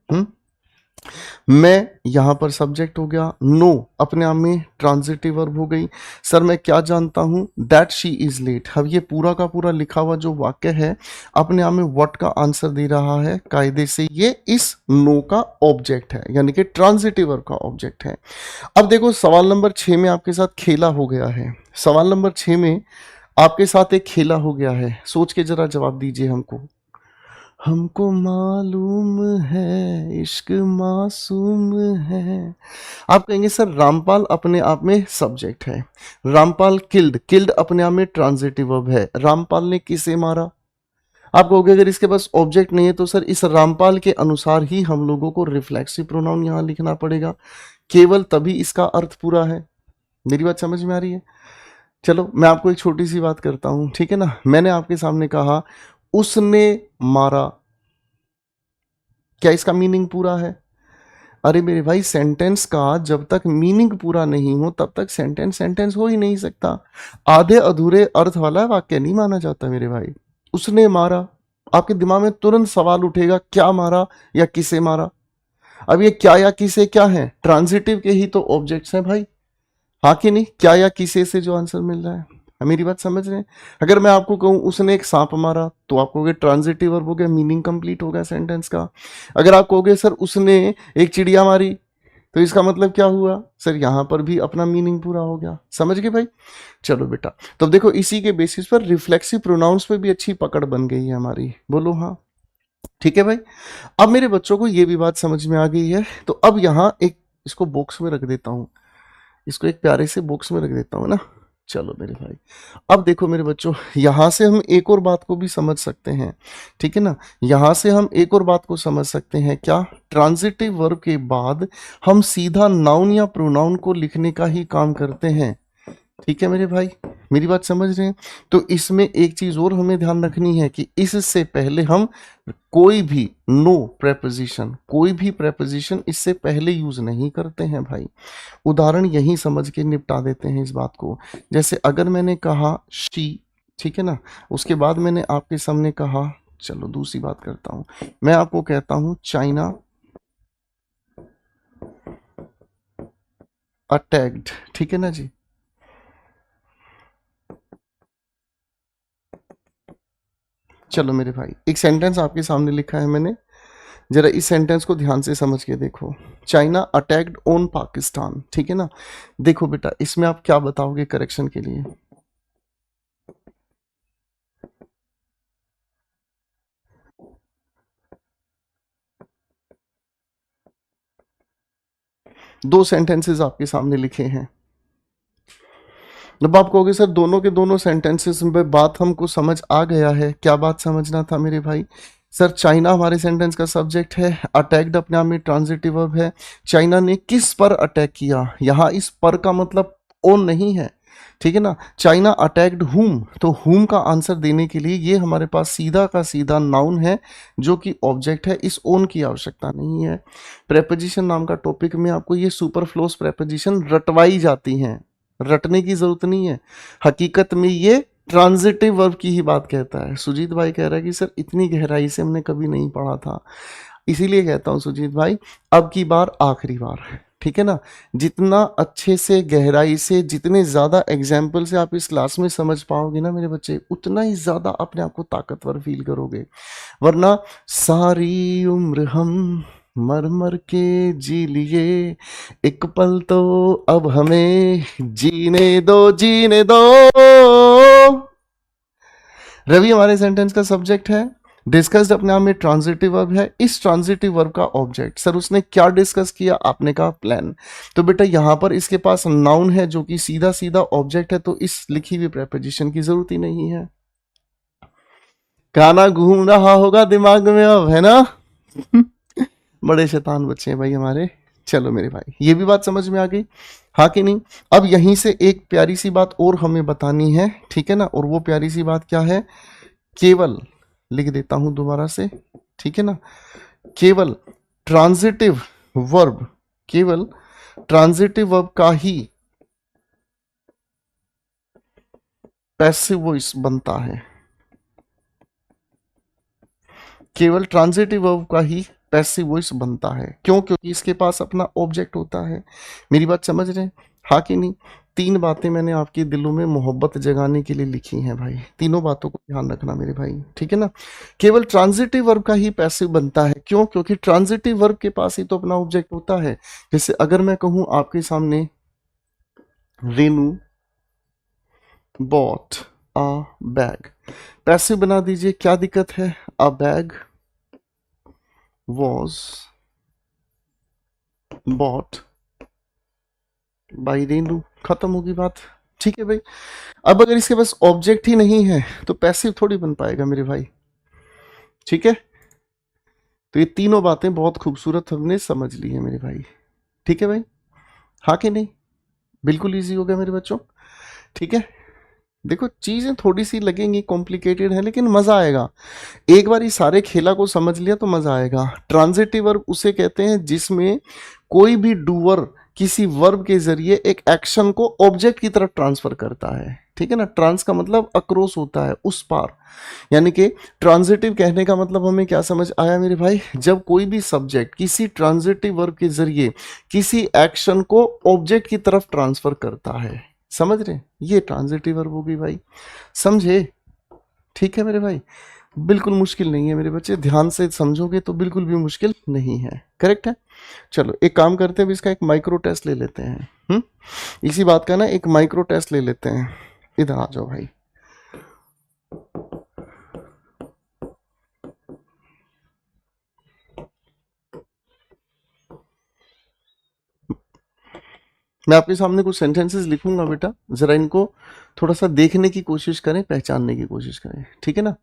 मैं यहां पर सब्जेक्ट हो गया, नो अपने आप में ट्रांजिटिव वर्ब हो गई। सर मैं क्या जानता हूं? That she is late. अब ये पूरा का पूरा लिखा हुआ जो वाक्य है अपने आप में व्हाट का आंसर दे रहा है, कायदे से ये इस नो का ऑब्जेक्ट है, यानी कि ट्रांजिटिव वर्ब का ऑब्जेक्ट है। अब देखो सवाल नंबर 6 में आपके साथ खेला हो गया है। सवाल नंबर 6 में आपके साथ एक खेला हो गया है, सोच के जरा जवाब दीजिए हमको। हमको मालूम है इश्क मासूम है। आप कहेंगे सर रामपाल अपने आप में सब्जेक्ट है, रामपाल किल्ड, किल्ड अपने आप में ट्रांजिटिव वर्ब है, रामपाल ने किसे मारा? आप कहोगे अगर इसके पास ऑब्जेक्ट नहीं है तो सर इस रामपाल के अनुसार ही हम लोगों को रिफ्लेक्सिव प्रोनाउन यहां लिखना पड़ेगा, केवल तभी इसका अर्थ पूरा है। मेरी बात समझ में आ रही है? चलो मैं आपको एक छोटी सी बात करता हूं, ठीक है ना। मैंने आपके सामने कहा उसने मारा, क्या इसका मीनिंग पूरा है? अरे मेरे भाई, सेंटेंस का जब तक मीनिंग पूरा नहीं हो तब तक सेंटेंस सेंटेंस हो ही नहीं सकता। आधे अधूरे अर्थ वाला वाक्य नहीं माना जाता मेरे भाई। उसने मारा, आपके दिमाग में तुरंत सवाल उठेगा क्या मारा या किसे मारा। अब ये क्या या किसे क्या है? ट्रांजिटिव के ही तो ऑब्जेक्ट्स हैं भाई। हाँ कि नहीं? क्या या किसे से जो आंसर मिल रहा है। मेरी बात समझ रहे हैं? अगर मैं आपको कहूं उसने एक सांप मारा तो आप कहोगे ट्रांजिटिव वर्ब हो गया, मीनिंग कंप्लीट हो गया सेंटेंस का। अगर आप कहोगे सर उसने एक चिड़िया मारी तो इसका मतलब क्या हुआ? सर यहां पर भी अपना मीनिंग पूरा हो गया। समझ गए भाई? चलो बेटा, तो देखो इसी के बेसिस पर रिफ्लेक्सिव प्रोनाउंस पे भी अच्छी पकड़ बन गई है हमारी। बोलो हाँ। ठीक है भाई। अब मेरे बच्चों को ये भी बात समझ में आ गई है, तो अब यहां एक इसको बॉक्स में रख देता हूं, इसको एक प्यारे से बॉक्स में रख देता हूं ना। चलो मेरे भाई, अब देखो मेरे बच्चों, यहां से हम एक और बात को भी समझ सकते हैं। ठीक है ना। यहां से हम एक और बात को समझ सकते हैं, क्या? ट्रांजिटिव वर्ब के बाद हम सीधा नाउन या प्रोनाउन को लिखने का ही काम करते हैं। ठीक है मेरे भाई, मेरी बात समझ रहे हैं? तो इसमें एक चीज और हमें ध्यान रखनी है कि इससे पहले हम कोई भी नो प्रेपोजिशन, कोई भी प्रेपोजिशन इससे पहले यूज नहीं करते हैं भाई। उदाहरण यही समझ के निपटा देते हैं इस बात को। जैसे अगर मैंने कहा शी, ठीक है ना, उसके बाद मैंने आपके सामने कहा, चलो दूसरी बात करता हूं, मैं आपको कहता हूं चाइना अटैक्ड। ठीक है ना जी। चलो मेरे भाई, एक सेंटेंस आपके सामने लिखा है मैंने, जरा इस सेंटेंस को ध्यान से समझ के देखो। China attacked on Pakistan. ठीक है ना। देखो बेटा, इसमें आप क्या बताओगे करेक्शन के लिए? दो सेंटेंसेस आपके सामने लिखे हैं। जब आप कहोगे सर दोनों के दोनों सेंटेंसेस में बात हमको समझ आ गया है, क्या बात समझना था मेरे भाई? सर चाइना हमारे सेंटेंस का सब्जेक्ट है, अटैक्ड अपने आप में ट्रांजिटिव वर्ब है। चाइना ने किस पर अटैक किया? यहां इस पर का मतलब ओन नहीं है, ठीक है ना। चाइना अटैक्ड हुम, तो हुम का आंसर देने के लिए ये हमारे पास सीधा का सीधा नाउन है जो कि ऑब्जेक्ट है, इस ओन की आवश्यकता नहीं है। प्रेपोजिशन नाम का टॉपिक में आपको ये सुपरफ्लोस प्रेपोजिशन रटवाई जाती हैं, रटने की जरूरत नहीं है। हकीकत में ये ट्रांजिटिव वर्ब की ही बात कहता है। सुजीत भाई कह रहा है कि सर इतनी गहराई से हमने कभी नहीं पढ़ा था, इसीलिए कहता हूँ सुजीत भाई अब की बार आखिरी बार, ठीक है ना। जितना अच्छे से गहराई से, जितने ज़्यादा एग्जाम्पल से आप इस क्लास में समझ पाओगे ना मेरे बच्चे, उतना ही ज़्यादा अपने आप को ताकतवर फील करोगे। वरना सारी उम्र हम मर मर के जी लिए, एक पल तो अब हमें जीने दो, जीने दो। रवि हमारे सेंटेंस का सब्जेक्ट है, डिस्कस्ड अपने आप में ट्रांजिटिव वर्ब है, इस ट्रांजिटिव वर्ब का ऑब्जेक्ट। सर उसने क्या डिस्कस किया, आपने कहा प्लान। तो बेटा यहां पर इसके पास नाउन है जो कि सीधा सीधा ऑब्जेक्ट है, तो इस लिखी हुई प्रेपोजिशन की जरूरत ही नहीं है। गाना घूम रहा होगा दिमाग में अब, है ना। बड़े शैतान बच्चे हैं भाई हमारे। चलो मेरे भाई ये भी बात समझ में आ गई, हाँ कि नहीं। अब यहीं से एक प्यारी सी बात और हमें बतानी है, ठीक है ना। और वो प्यारी सी बात क्या है, केवल, लिख देता हूं दोबारा से, ठीक है ना। केवल ट्रांजिटिव वर्ब, केवल ट्रांजिटिव वर्ब का ही पैसिव वॉइस बनता है, केवल ट्रांजिटिव वर्ब का ही पैसिव वॉइस बनता है। क्यों? क्योंकि इसके पास अपना ऑब्जेक्ट होता है। मेरी बात समझ रहे हैं, हाँ कि नहीं। तीन बातें मैंने आपके दिलों में मोहब्बत जगाने के लिए लिखी हैं भाई, तीनों बातों को ध्यान रखना मेरे भाई, ठीक है ना। केवल ट्रांजिटिव वर्ब का ही पैसिव बनता है, क्यों? क्योंकि ट्रांजिटिव वर्ब के पास ही तो अपना ऑब्जेक्ट होता है। जैसे अगर मैं कहूं आपके सामने, Renu bought a bag, passive बना दीजिए, क्या दिक्कत है। अ bag was bought by Renu, खत्म होगी बात, ठीक है भाई। अब अगर इसके पास ऑब्जेक्ट ही नहीं है तो पैसिव थोड़ी बन पाएगा मेरे भाई, ठीक है। तो ये तीनों बातें बहुत खूबसूरत हमने समझ ली है मेरे भाई, ठीक है भाई, हाँ कि नहीं। बिल्कुल इजी हो गया मेरे बच्चों, ठीक है। देखो चीजें थोड़ी सी लगेंगी कॉम्प्लिकेटेड है, लेकिन मजा आएगा। एक बार इस सारे खेला को समझ लिया तो मजा आएगा। ट्रांजिटिव वर्ब उसे कहते हैं जिसमें कोई भी डूअर किसी वर्ब के जरिए एक एक्शन को ऑब्जेक्ट की तरफ ट्रांसफर करता है, ठीक है ना। ट्रांस का मतलब अक्रॉस होता है, उस पार। यानी कि ट्रांजिटिव कहने का मतलब हमें क्या समझ आया मेरे भाई, जब कोई भी सब्जेक्ट किसी ट्रांजिटिव वर्ब के जरिए किसी एक्शन को ऑब्जेक्ट की तरफ ट्रांसफर करता है, समझ रहे, ये ट्रांजिटिव वर्ब होगी भाई, समझे, ठीक है मेरे भाई। बिल्कुल मुश्किल नहीं है मेरे बच्चे, ध्यान से समझोगे तो बिल्कुल भी मुश्किल नहीं है, करेक्ट है। चलो एक काम करते हैं, अब इसका एक माइक्रो टेस्ट ले लेते हैं। इसी बात का ना एक माइक्रो टेस्ट ले लेते हैं। इधर आ जाओ भाई। मैं आपके सामने कुछ सेंटेंसेस लिखूंगा बेटा, जरा इनको थोड़ा सा देखने की कोशिश करें, पहचानने की कोशिश करें, ठीक है ना।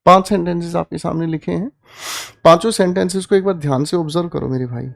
5 सेंटेंसेस आपके सामने लिखे हैं, पांचों सेंटेंसेस को एक बार ध्यान से ऑब्जर्व करो मेरे भाई।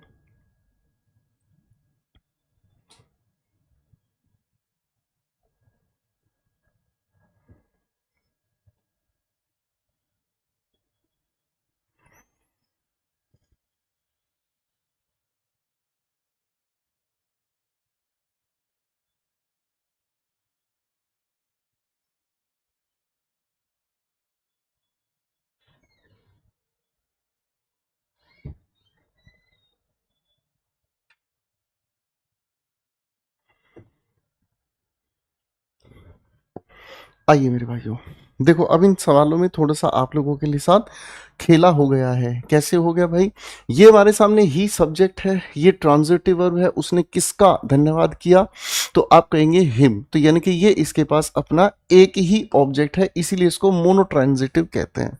आइए मेरे भाइयों, देखो अब इन सवालों में थोड़ा सा आप लोगों के लिए साथ खेला हो गया है। कैसे हो गया भाई? ये हमारे सामने ही सब्जेक्ट है, ये ट्रांजिटिव वर्ब है, उसने किसका धन्यवाद किया? तो आप कहेंगे हिम। तो यानी कि ये इसके पास अपना एक ही ऑब्जेक्ट है, इसीलिए इसको मोनोट्रांजिटिव कहते हैं।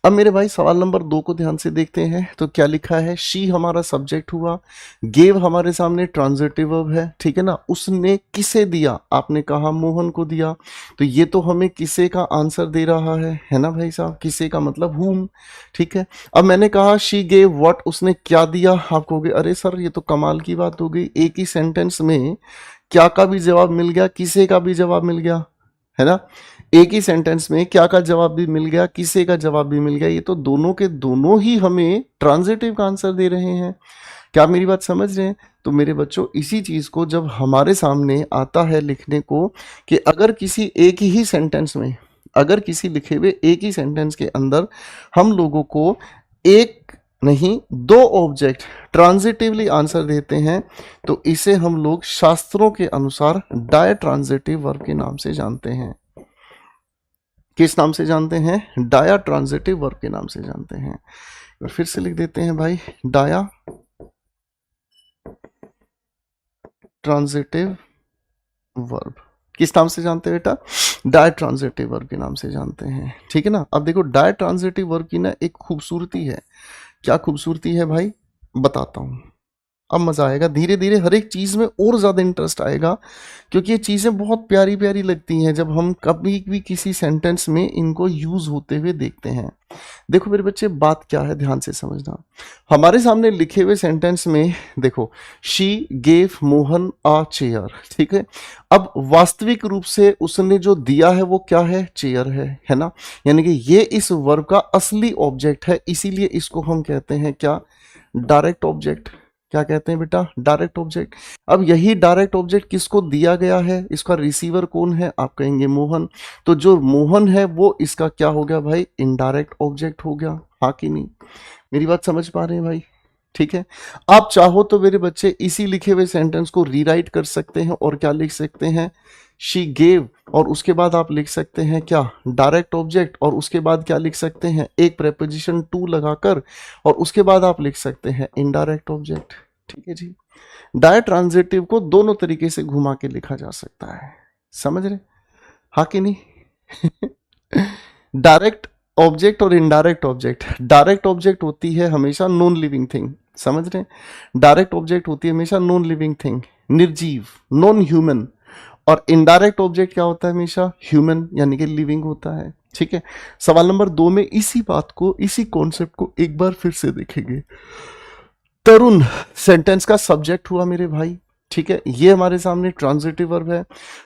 अब मेरे भाई सवाल नंबर 2 को ध्यान से देखते हैं। तो क्या लिखा है? शी हमारा सब्जेक्ट हुआ, गेव हमारे सामने ट्रांजिटिव वर्ब है, ठीक है ना। उसने किसे दिया? आपने कहा मोहन को दिया। तो ये तो हमें किसे का आंसर दे रहा है ना भाई साहब? किसे का मतलब हुम, ठीक है। अब मैंने कहा शी गेव व्हाट, उसने क्या दिया? आप कहोगे अरे सर ये तो कमाल की बात हो गई, एक ही सेंटेंस में क्या का भी जवाब मिल गया, किसे का भी जवाब मिल गया, है ना। एक ही सेंटेंस में क्या का जवाब भी मिल गया, किसे का जवाब भी मिल गया। ये तो दोनों के दोनों ही हमें ट्रांजिटिव का आंसर दे रहे हैं। क्या आप मेरी बात समझ रहे हैं? तो मेरे बच्चों इसी चीज को जब हमारे सामने आता है लिखने को, कि अगर किसी एक ही सेंटेंस में, अगर किसी लिखे हुए एक ही सेंटेंस के अंदर हम लोगों को एक नहीं दो ऑब्जेक्ट ट्रांजिटिवली आंसर देते हैं, तो इसे हम लोग शास्त्रों के अनुसार डायट्रांजिटिव वर्ब के नाम से जानते हैं। किस नाम से जानते हैं? डाया ट्रांजिटिव वर्ब के नाम से जानते हैं। और फिर से लिख देते हैं भाई, डाया ट्रांजिटिव वर्ब किस नाम से जानते हैं बेटा? डाय ट्रांजिटिव वर्ब के नाम से जानते हैं, ठीक है ना। अब देखो डाय ट्रांजिटिव वर्ब की ना एक खूबसूरती है। क्या खूबसूरती है भाई? बताता हूं। अब मजा आएगा, धीरे धीरे हर एक चीज में और ज्यादा इंटरेस्ट आएगा, क्योंकि ये चीजें बहुत प्यारी प्यारी लगती हैं जब हम कभी भी किसी सेंटेंस में इनको यूज होते हुए देखते हैं। देखो मेरे बच्चे, बात क्या है ध्यान से समझना। हमारे सामने लिखे हुए सेंटेंस में देखो, she gave Mohan a chair, ठीक है। अब वास्तविक रूप से उसने जो दिया है वो क्या है? चेयर है ना। यानी कि ये इस वर्ब का असली ऑब्जेक्ट है, इसीलिए इसको हम कहते हैं क्या? Direct object. क्या कहते हैं बेटा? Direct object. अब यही डायरेक्ट ऑब्जेक्ट किसको दिया गया है? इसका रिसीवर कौन है? आप कहेंगे मोहन। तो जो मोहन है वो इसका क्या हो गया भाई? इनडायरेक्ट ऑब्जेक्ट हो गया, हाँ कि नहीं? मेरी बात समझ पा रहे हैं भाई? ठीक है। आप चाहो तो मेरे बच्चे इसी लिखे हुए सेंटेंस को रीराइट कर सकते हैं और क्या लिख सकते हैं? शी गेव, और उसके बाद आप लिख सकते हैं क्या? डायरेक्ट ऑब्जेक्ट, और उसके बाद क्या लिख सकते हैं? एक प्रेपोजिशन टू लगाकर, और उसके बाद आप लिख सकते हैं इनडायरेक्ट ऑब्जेक्ट, ठीक है जी। डाय ट्रांजिटिव को दोनों तरीके से घुमा के लिखा जा सकता है, समझ रहे? हाँ कि नहीं? डायरेक्ट ऑब्जेक्ट और इनडायरेक्ट ऑब्जेक्ट। डायरेक्ट ऑब्जेक्ट होती है हमेशा नॉन लिविंग थिंग, समझ रहे? डायरेक्ट ऑब्जेक्ट होती है हमेशा नॉन लिविंग थिंग, निर्जीव, नॉन ह्यूमन। और इनडायरेक्ट ऑब्जेक्ट क्या होता है? हमेशा ह्यूमन यानी कि लिविंग होता है, ठीक है। सवाल नंबर 2 में इसी बात को, इसी कॉन्सेप्ट को एक बार फिर से देखेंगे। तरुण सेंटेंस का सब्जेक्ट हुआ मेरे भाई, ठीक है। ये हमारे सामने ट्रांजिटिव वर्ब है।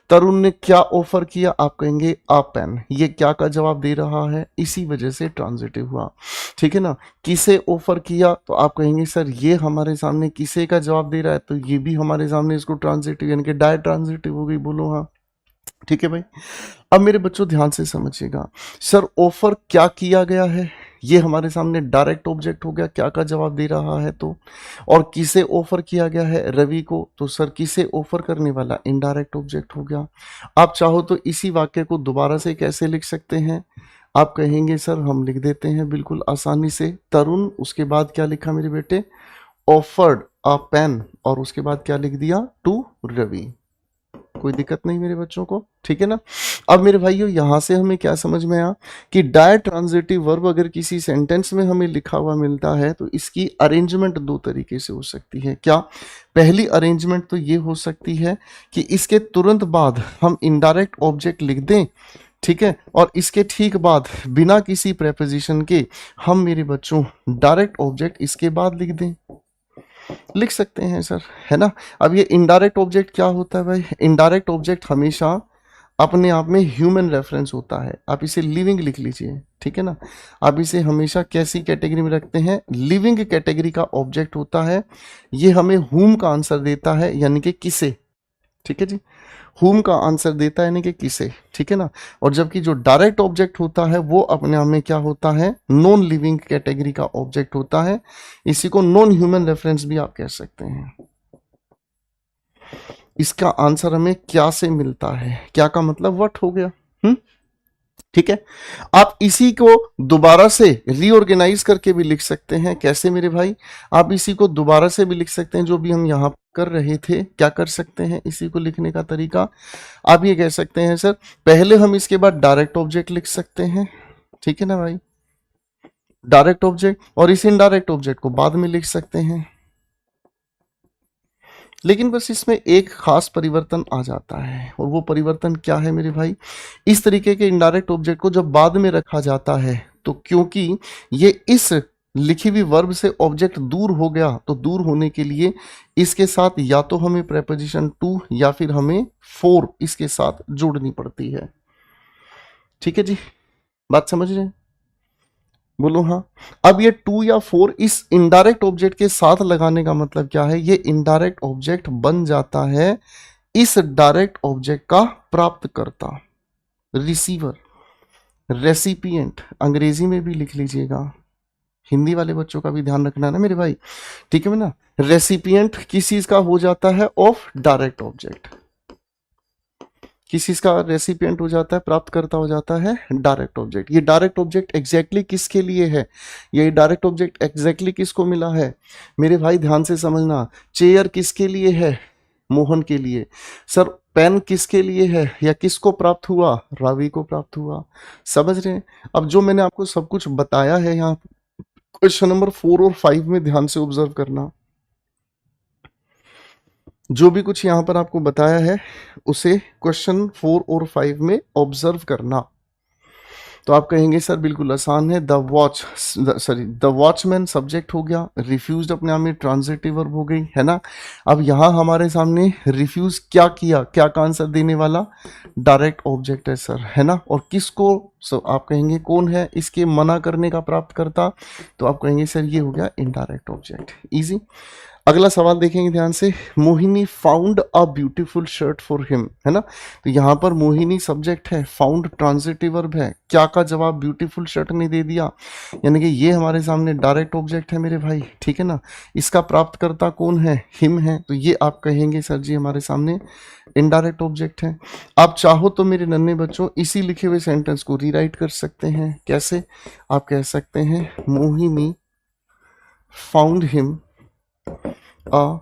तरुण ने क्या ऑफर किया? आप कहेंगे अ पेन। ये क्या का जवाब दे रहा है? इसी वजह से ट्रांजिटिव हुआ, ठीक है ना। किसे ऑफर किया? तो आप कहेंगे सर ये हमारे सामने किसे का जवाब दे रहा है, तो ये भी हमारे सामने इसको ट्रांजिटिव यानी कि डाय ट्रांजिटिव हो गई, बोलो हाँ, ठीक है भाई। अब मेरे बच्चों ध्यान से समझिएगा, सर ऑफर क्या किया गया है? ये हमारे सामने डायरेक्ट ऑब्जेक्ट हो गया, क्या का जवाब दे रहा है तो। और किसे ऑफर किया गया है? रवि को। तो सर किसे ऑफर करने वाला? इनडायरेक्ट ऑब्जेक्ट हो गया। आप चाहो तो इसी वाक्य को दोबारा से कैसे लिख सकते हैं? आप कहेंगे सर हम लिख देते हैं बिल्कुल आसानी से, तरुण, उसके बाद क्या लिखा मेरे बेटे? ऑफर्ड अ पेन, और उसके बाद क्या लिख दिया? टू रवि। कोई दिक्कत नहीं मेरे बच्चों को, ठीक है ना। अब मेरे भाइयों यहां से हमें क्या समझ में आया कि डाय ट्रांजिटिव वर्ब अगर किसी सेंटेंस में हमें लिखा हुआ मिलता है तो इसकी अरेंजमेंट दो तरीके से हो सकती है। क्या? पहली अरेंजमेंट तो ये हो सकती है कि इसके तुरंत बाद हम इनडायरेक्ट ऑब्जेक्ट लिख दें, ठीक है, और इसके ठीक बाद बिना किसी प्रेपोजिशन के हम मेरे बच्चों डायरेक्ट ऑब्जेक्ट इसके बाद लिख दें। लिख सकते हैं सर, है ना। अब ये इनडायरेक्ट ऑब्जेक्ट क्या होता है भाई? इनडायरेक्ट ऑब्जेक्ट हमेशा अपने आप में ह्यूमन रेफरेंस होता है। आप इसे लिविंग लिख लीजिए, ठीक है ना। आप इसे हमेशा कैसी कैटेगरी में रखते हैं? लिविंग कैटेगरी का ऑब्जेक्ट होता है। ये हमें हुम का आंसर देता है, यानी कि किसे, ठीक है जी। हुम का आंसर देता है यानी कि किसे, ठीक है ना। और जबकि जो डायरेक्ट ऑब्जेक्ट होता है वो अपने आप में क्या होता है? नॉन लिविंग कैटेगरी का ऑब्जेक्ट होता है। इसी को नॉन ह्यूमन रेफरेंस भी आप कह सकते हैं। इसका आंसर हमें क्या से मिलता है? क्या का मतलब व्हाट हो गया, ठीक है। आप इसी को दोबारा से रीऑर्गेनाइज करके भी लिख सकते हैं। कैसे मेरे भाई? आप इसी को दोबारा से भी लिख सकते हैं, जो भी हम यहां कर रहे थे। क्या कर सकते हैं इसी को लिखने का तरीका? आप ये कह सकते हैं सर, पहले हम इसके बाद डायरेक्ट ऑब्जेक्ट लिख सकते हैं, ठीक है ना भाई, डायरेक्ट ऑब्जेक्ट, और इस इनडायरेक्ट ऑब्जेक्ट को बाद में लिख सकते हैं। लेकिन बस इसमें एक खास परिवर्तन आ जाता है, और वो परिवर्तन क्या है मेरे भाई? इस तरीके के इनडायरेक्ट ऑब्जेक्ट को जब बाद में रखा जाता है, तो क्योंकि ये इस लिखी हुई वर्ब से ऑब्जेक्ट दूर हो गया, तो दूर होने के लिए इसके साथ या तो हमें प्रेपोजिशन टू या फिर हमें फोर इसके साथ जोड़नी पड़ती है। ठीक है जी, बात समझ रहे हैं? बोलो हाँ। अब ये टू या फोर इस इनडायरेक्ट ऑब्जेक्ट के साथ लगाने का मतलब क्या है? ये इनडायरेक्ट ऑब्जेक्ट बन जाता है इस डायरेक्ट ऑब्जेक्ट का प्राप्तकर्ता, रिसीवर, रेसिपिएंट। अंग्रेजी में भी लिख लीजिएगा, हिंदी वाले बच्चों का भी ध्यान रखना है ना मेरे भाई, ठीक है ना। रेसिपिएंट किस चीज का हो जाता है? Of direct object. किस चीज का रेसिपिएंट हो जाता है? प्राप्तकर्ता हो जाता है डायरेक्ट ऑब्जेक्ट। ये डायरेक्ट ऑब्जेक्ट एग्जैक्टली किसके लिए है? ये डायरेक्ट ऑब्जेक्ट एग्जैक्टली किसको मिला है? मेरे भाई ध्यान से समझना। चेयर किसके लिए है? मोहन के लिए। सर पेन किसके लिए है या किसको प्राप्त हुआ? रावी को प्राप्त हुआ। समझ रहे हैं? अब जो मैंने आपको सब कुछ बताया है यहाँ क्वेश्चन नंबर 4 और 5 में ध्यान से ऑब्जर्व करना। जो भी कुछ यहां पर आपको बताया है उसे क्वेश्चन 4 और 5 में ऑब्जर्व करना। तो आप कहेंगे सर बिल्कुल आसान है। द वॉचमैन सब्जेक्ट हो गया, रिफ्यूज अपने आप में ट्रांजिटिव वर्ब हो गई, है ना। अब यहां हमारे सामने रिफ्यूज क्या किया? क्या का आंसर देने वाला? डायरेक्ट ऑब्जेक्ट है सर, है ना। और किसको? आप कहेंगे कौन है इसके मना करने का प्राप्त करता? तो आप कहेंगे सर ये हो गया इनडायरेक्ट ऑब्जेक्ट। इजी। अगला सवाल देखेंगे ध्यान से। Mohini found a beautiful shirt for him, है ना। तो यहां पर मोहिनी सब्जेक्ट है, फाउंड ट्रांजिटिव वर्ब है, क्या का जवाब ब्यूटीफुल शर्ट ने दे दिया, यानी कि ये हमारे सामने डायरेक्ट ऑब्जेक्ट है मेरे भाई, ठीक है ना। इसका प्राप्तकर्ता कौन है? हिम है, तो ये आप कहेंगे सर जी हमारे सामने इनडायरेक्ट ऑब्जेक्ट है। आप चाहो तो मेरे नन्हे बच्चों इसी लिखे हुए सेंटेंस को रीराइट कर सकते हैं। कैसे? आप कह सकते हैं Mohini found him a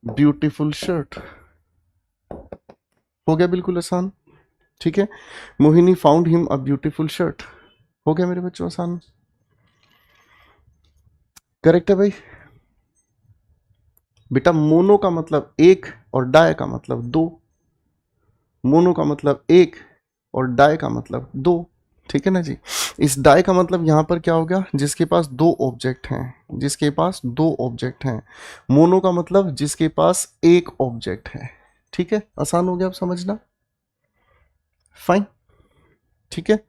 beautiful shirt. हो गया बिल्कुल आसान, ठीक है। Mohini found him a beautiful shirt. हो गया मेरे बच्चों आसान, करेक्ट है भाई। बेटा मोनो का मतलब एक और डाय का मतलब दो। मोनो का मतलब एक और डाय का मतलब दो, ठीक है ना जी। इस डाय का मतलब यहां पर क्या हो गया? जिसके पास दो ऑब्जेक्ट हैं, जिसके पास दो ऑब्जेक्ट हैं। मोनो का मतलब जिसके पास एक ऑब्जेक्ट है, ठीक है। आसान हो गया आप समझना, फाइन, ठीक है।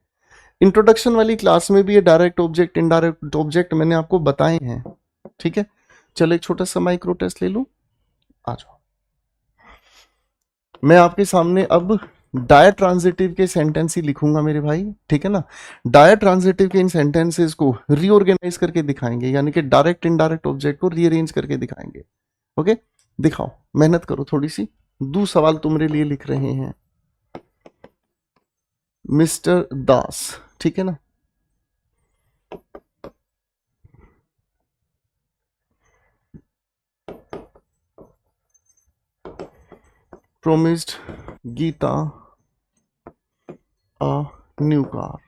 इंट्रोडक्शन वाली क्लास में भी ये डायरेक्ट ऑब्जेक्ट इनडायरेक्ट ऑब्जेक्ट मैंने आपको बताए हैं, ठीक है। चलो एक छोटा सा माइक्रो टेस्ट ले लूं, आ जाओ। मैं आपके सामने अब डायर ट्रांजिटिव के सेंटेंस ही लिखूंगा मेरे भाई, ठीक है ना। डायर ट्रांजिटिव के इन सेंटेंसेस को रीऑर्गेनाइज करके दिखाएंगे, यानी कि डायरेक्ट इनडायरेक्ट ऑब्जेक्ट को रीअरेंज करके दिखाएंगे। ओके, दिखाओ, मेहनत करो थोड़ी सी। दो सवाल तुम्हारे लिए लिख रहे हैं मिस्टर दास, ठीक है ना। promised Geeta a new car.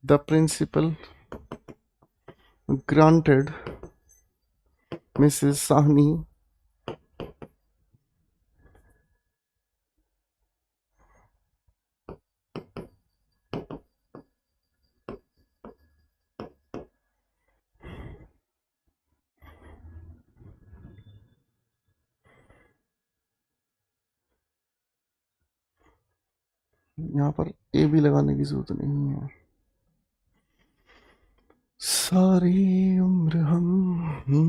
The principal granted Mrs. Sahni यहाँ पर ए भी लगाने की जरूरत नहीं है। सारी उम्र हम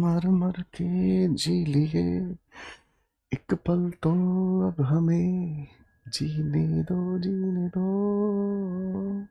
मर मर के जी लिए, एक पल तो अब हमें जीने दो, जीने दो।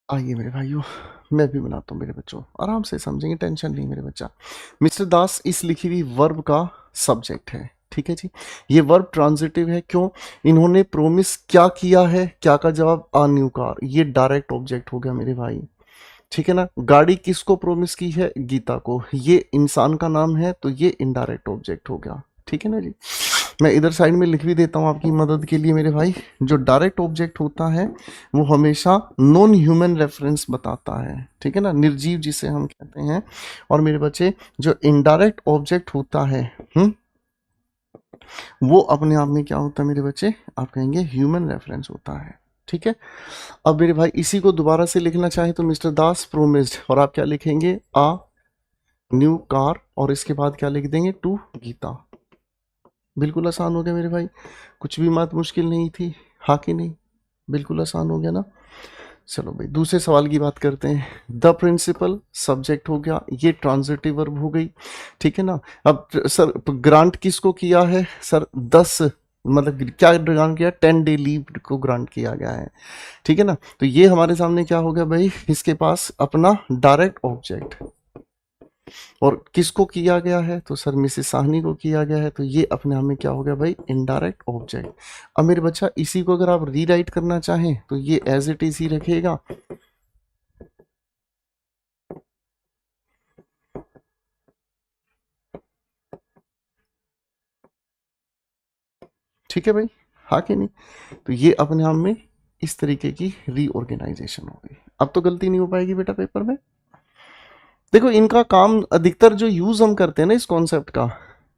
आइए मेरे भाइयों, मैं भी बनाता हूँ मेरे बच्चों, आराम से समझेंगे, टेंशन नहीं मेरे बच्चा। मिस्टर दास इस लिखी हुई वर्ब का सब्जेक्ट है, ठीक है जी। ये वर्ब ट्रांजिटिव है, क्यों? इन्होंने प्रोमिस क्या किया है, क्या का जवाब अ न्यू कार, ये डायरेक्ट ऑब्जेक्ट हो गया मेरे भाई, ठीक है ना। गाड़ी किसको प्रोमिस की है? गीता को, ये इंसान का नाम है तो ये इनडायरेक्ट ऑब्जेक्ट हो गया, ठीक है ना जी। मैं इधर साइड में लिख भी देता हूँ आपकी मदद के लिए मेरे भाई। जो डायरेक्ट ऑब्जेक्ट होता है वो हमेशा नॉन ह्यूमन रेफरेंस बताता है, ठीक है ना, निर्जीव जिसे हम कहते हैं। और मेरे बच्चे जो इनडायरेक्ट ऑब्जेक्ट होता है वो अपने आप में क्या होता है मेरे बच्चे? आप कहेंगे ह्यूमन रेफरेंस होता है, ठीक है। अब मेरे भाई इसी को दोबारा से लिखना चाहे तो मिस्टर दास प्रोमिस्ड, और आप क्या लिखेंगे? आ न्यू कार, और इसके बाद क्या लिख देंगे? टू गीता। बिल्कुल आसान हो गया मेरे भाई, कुछ भी बात मुश्किल नहीं थी, हाँ कि नहीं? बिल्कुल आसान हो गया ना। चलो भाई दूसरे सवाल की बात करते हैं। द प्रिंसिपल सब्जेक्ट हो गया, ये ट्रांजिटिव वर्ब हो गई, ठीक है ना। अब सर ग्रांट किसको किया है? सर 10 मतलब क्या ग्रांट किया? 10 डे लीव को ग्रांट किया गया है, ठीक है ना। तो ये हमारे सामने क्या हो गया भाई? इसके पास अपना डायरेक्ट ऑब्जेक्ट, और किसको किया गया है? तो सर मिसेस साहनी को किया गया है, तो ये अपने आप में क्या हो गया भाई? Indirect object. अब मेरे बच्चा इसी को अगर आप रीराइट करना चाहें तो ये एज इट इज ही रखेगा, ठीक है भाई, हाँ कि नहीं? तो ये अपने आप में इस तरीके की रीऑर्गेनाइजेशन हो गई। अब तो गलती नहीं हो पाएगी बेटा पेपर में। देखो इनका काम अधिकतर जो यूज हम करते हैं ना इस कॉन्सेप्ट का,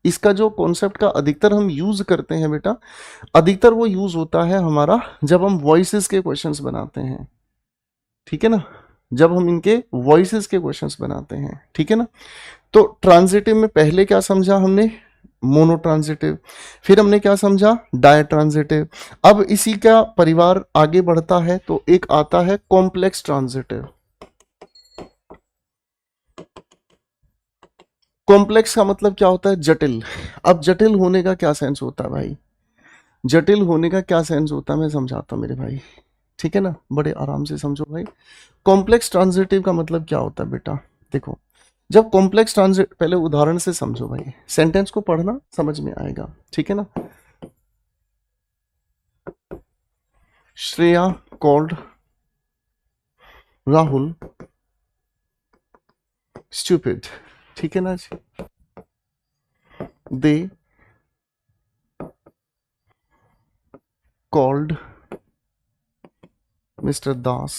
इसका जो कॉन्सेप्ट का अधिकतर हम यूज करते हैं बेटा, अधिकतर वो यूज होता है हमारा जब हम वॉइसेस के क्वेश्चंस बनाते हैं, ठीक है ना। जब हम इनके वॉइसेस के क्वेश्चंस बनाते हैं, ठीक है ना। तो ट्रांजिटिव में पहले क्या समझा हमने? Monotransitive. फिर हमने क्या समझा? Ditransitive. अब इसी का परिवार आगे बढ़ता है तो एक आता है कॉम्प्लेक्स ट्रांजिटिव। कॉम्प्लेक्स का मतलब क्या होता है? जटिल। अब जटिल होने का क्या सेंस होता है भाई? जटिल होने का क्या सेंस होता है मैं समझाता हूं मेरे भाई, ठीक है ना, बड़े आराम से समझो भाई। कॉम्प्लेक्स ट्रांजिटिव का मतलब क्या होता है बेटा? देखो जब कॉम्प्लेक्स ट्रांजिट, पहले उदाहरण से समझो भाई, सेंटेंस को पढ़ना समझ में आएगा, ठीक है ना। श्रेया कॉल्ड राहुल स्टूपिड, ठीक है ना जी। They called mister Das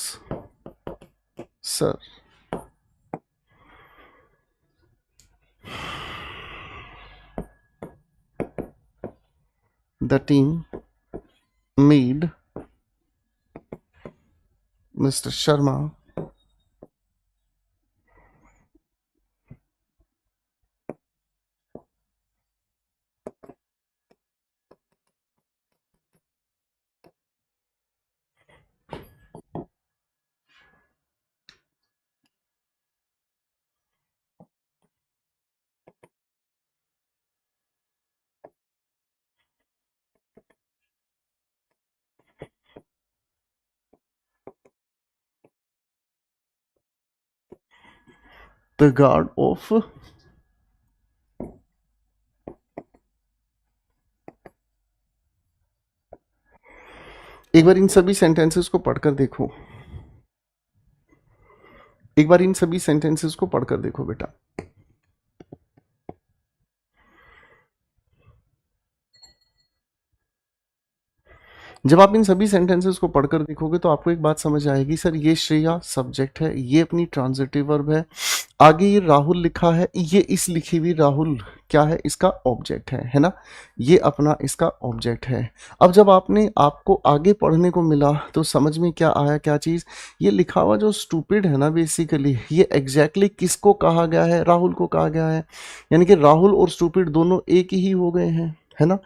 sir. The team made mister Sharma the guard off. एक बार इन सभी सेंटेंसेस को पढ़कर देखो, एक बार इन सभी सेंटेंसेस को पढ़कर देखो बेटा। जब आप इन सभी सेंटेंसेस को पढ़कर देखोगे तो आपको एक बात समझ आएगी, सर ये श्रेया सब्जेक्ट है, ये अपनी ट्रांजिटिव वर्ब है, आगे ये राहुल लिखा है, ये इस लिखी हुई राहुल क्या है? इसका ऑब्जेक्ट है ना, ये अपना इसका ऑब्जेक्ट है। अब जब आपने आपको आगे पढ़ने को मिला तो समझ में क्या आया? क्या चीज़? ये लिखा हुआ जो स्टूपिड है ना, बेसिकली ये एग्जैक्टली किसको कहा गया है? राहुल को कहा गया है, यानी कि राहुल और स्टूपिड दोनों एक ही हो गए हैं, है ना।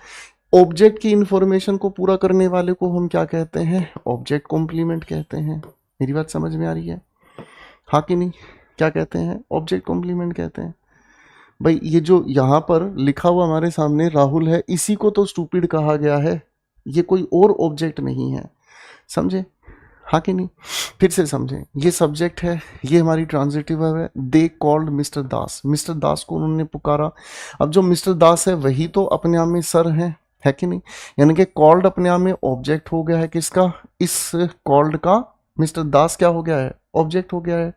ऑब्जेक्ट की इंफॉर्मेशन को पूरा करने वाले को हम क्या कहते हैं? ऑब्जेक्ट कॉम्प्लीमेंट कहते हैं। मेरी बात समझ में आ रही है, हाँ कि नहीं? क्या कहते हैं? ऑब्जेक्ट कॉम्प्लीमेंट कहते हैं भाई। ये जो यहाँ पर लिखा हुआ हमारे सामने राहुल है, इसी को तो स्टूपिड कहा गया है, ये कोई और ऑब्जेक्ट नहीं है, समझे? हाँ कि नहीं? फिर से समझें, ये सब्जेक्ट है, ये हमारी ट्रांजिटिव वर्ब है। They called mister Das, mister Das को उन्होंने पुकारा। अब जो मिस्टर दास है वही तो अपने आप में सर है कि नहीं? यानी कि कॉल्ड अपने आप में ऑब्जेक्ट हो गया है किसका? इस कॉल्ड का मिस्टर दास क्या हो गया है? ऑब्जेक्ट हो गया है,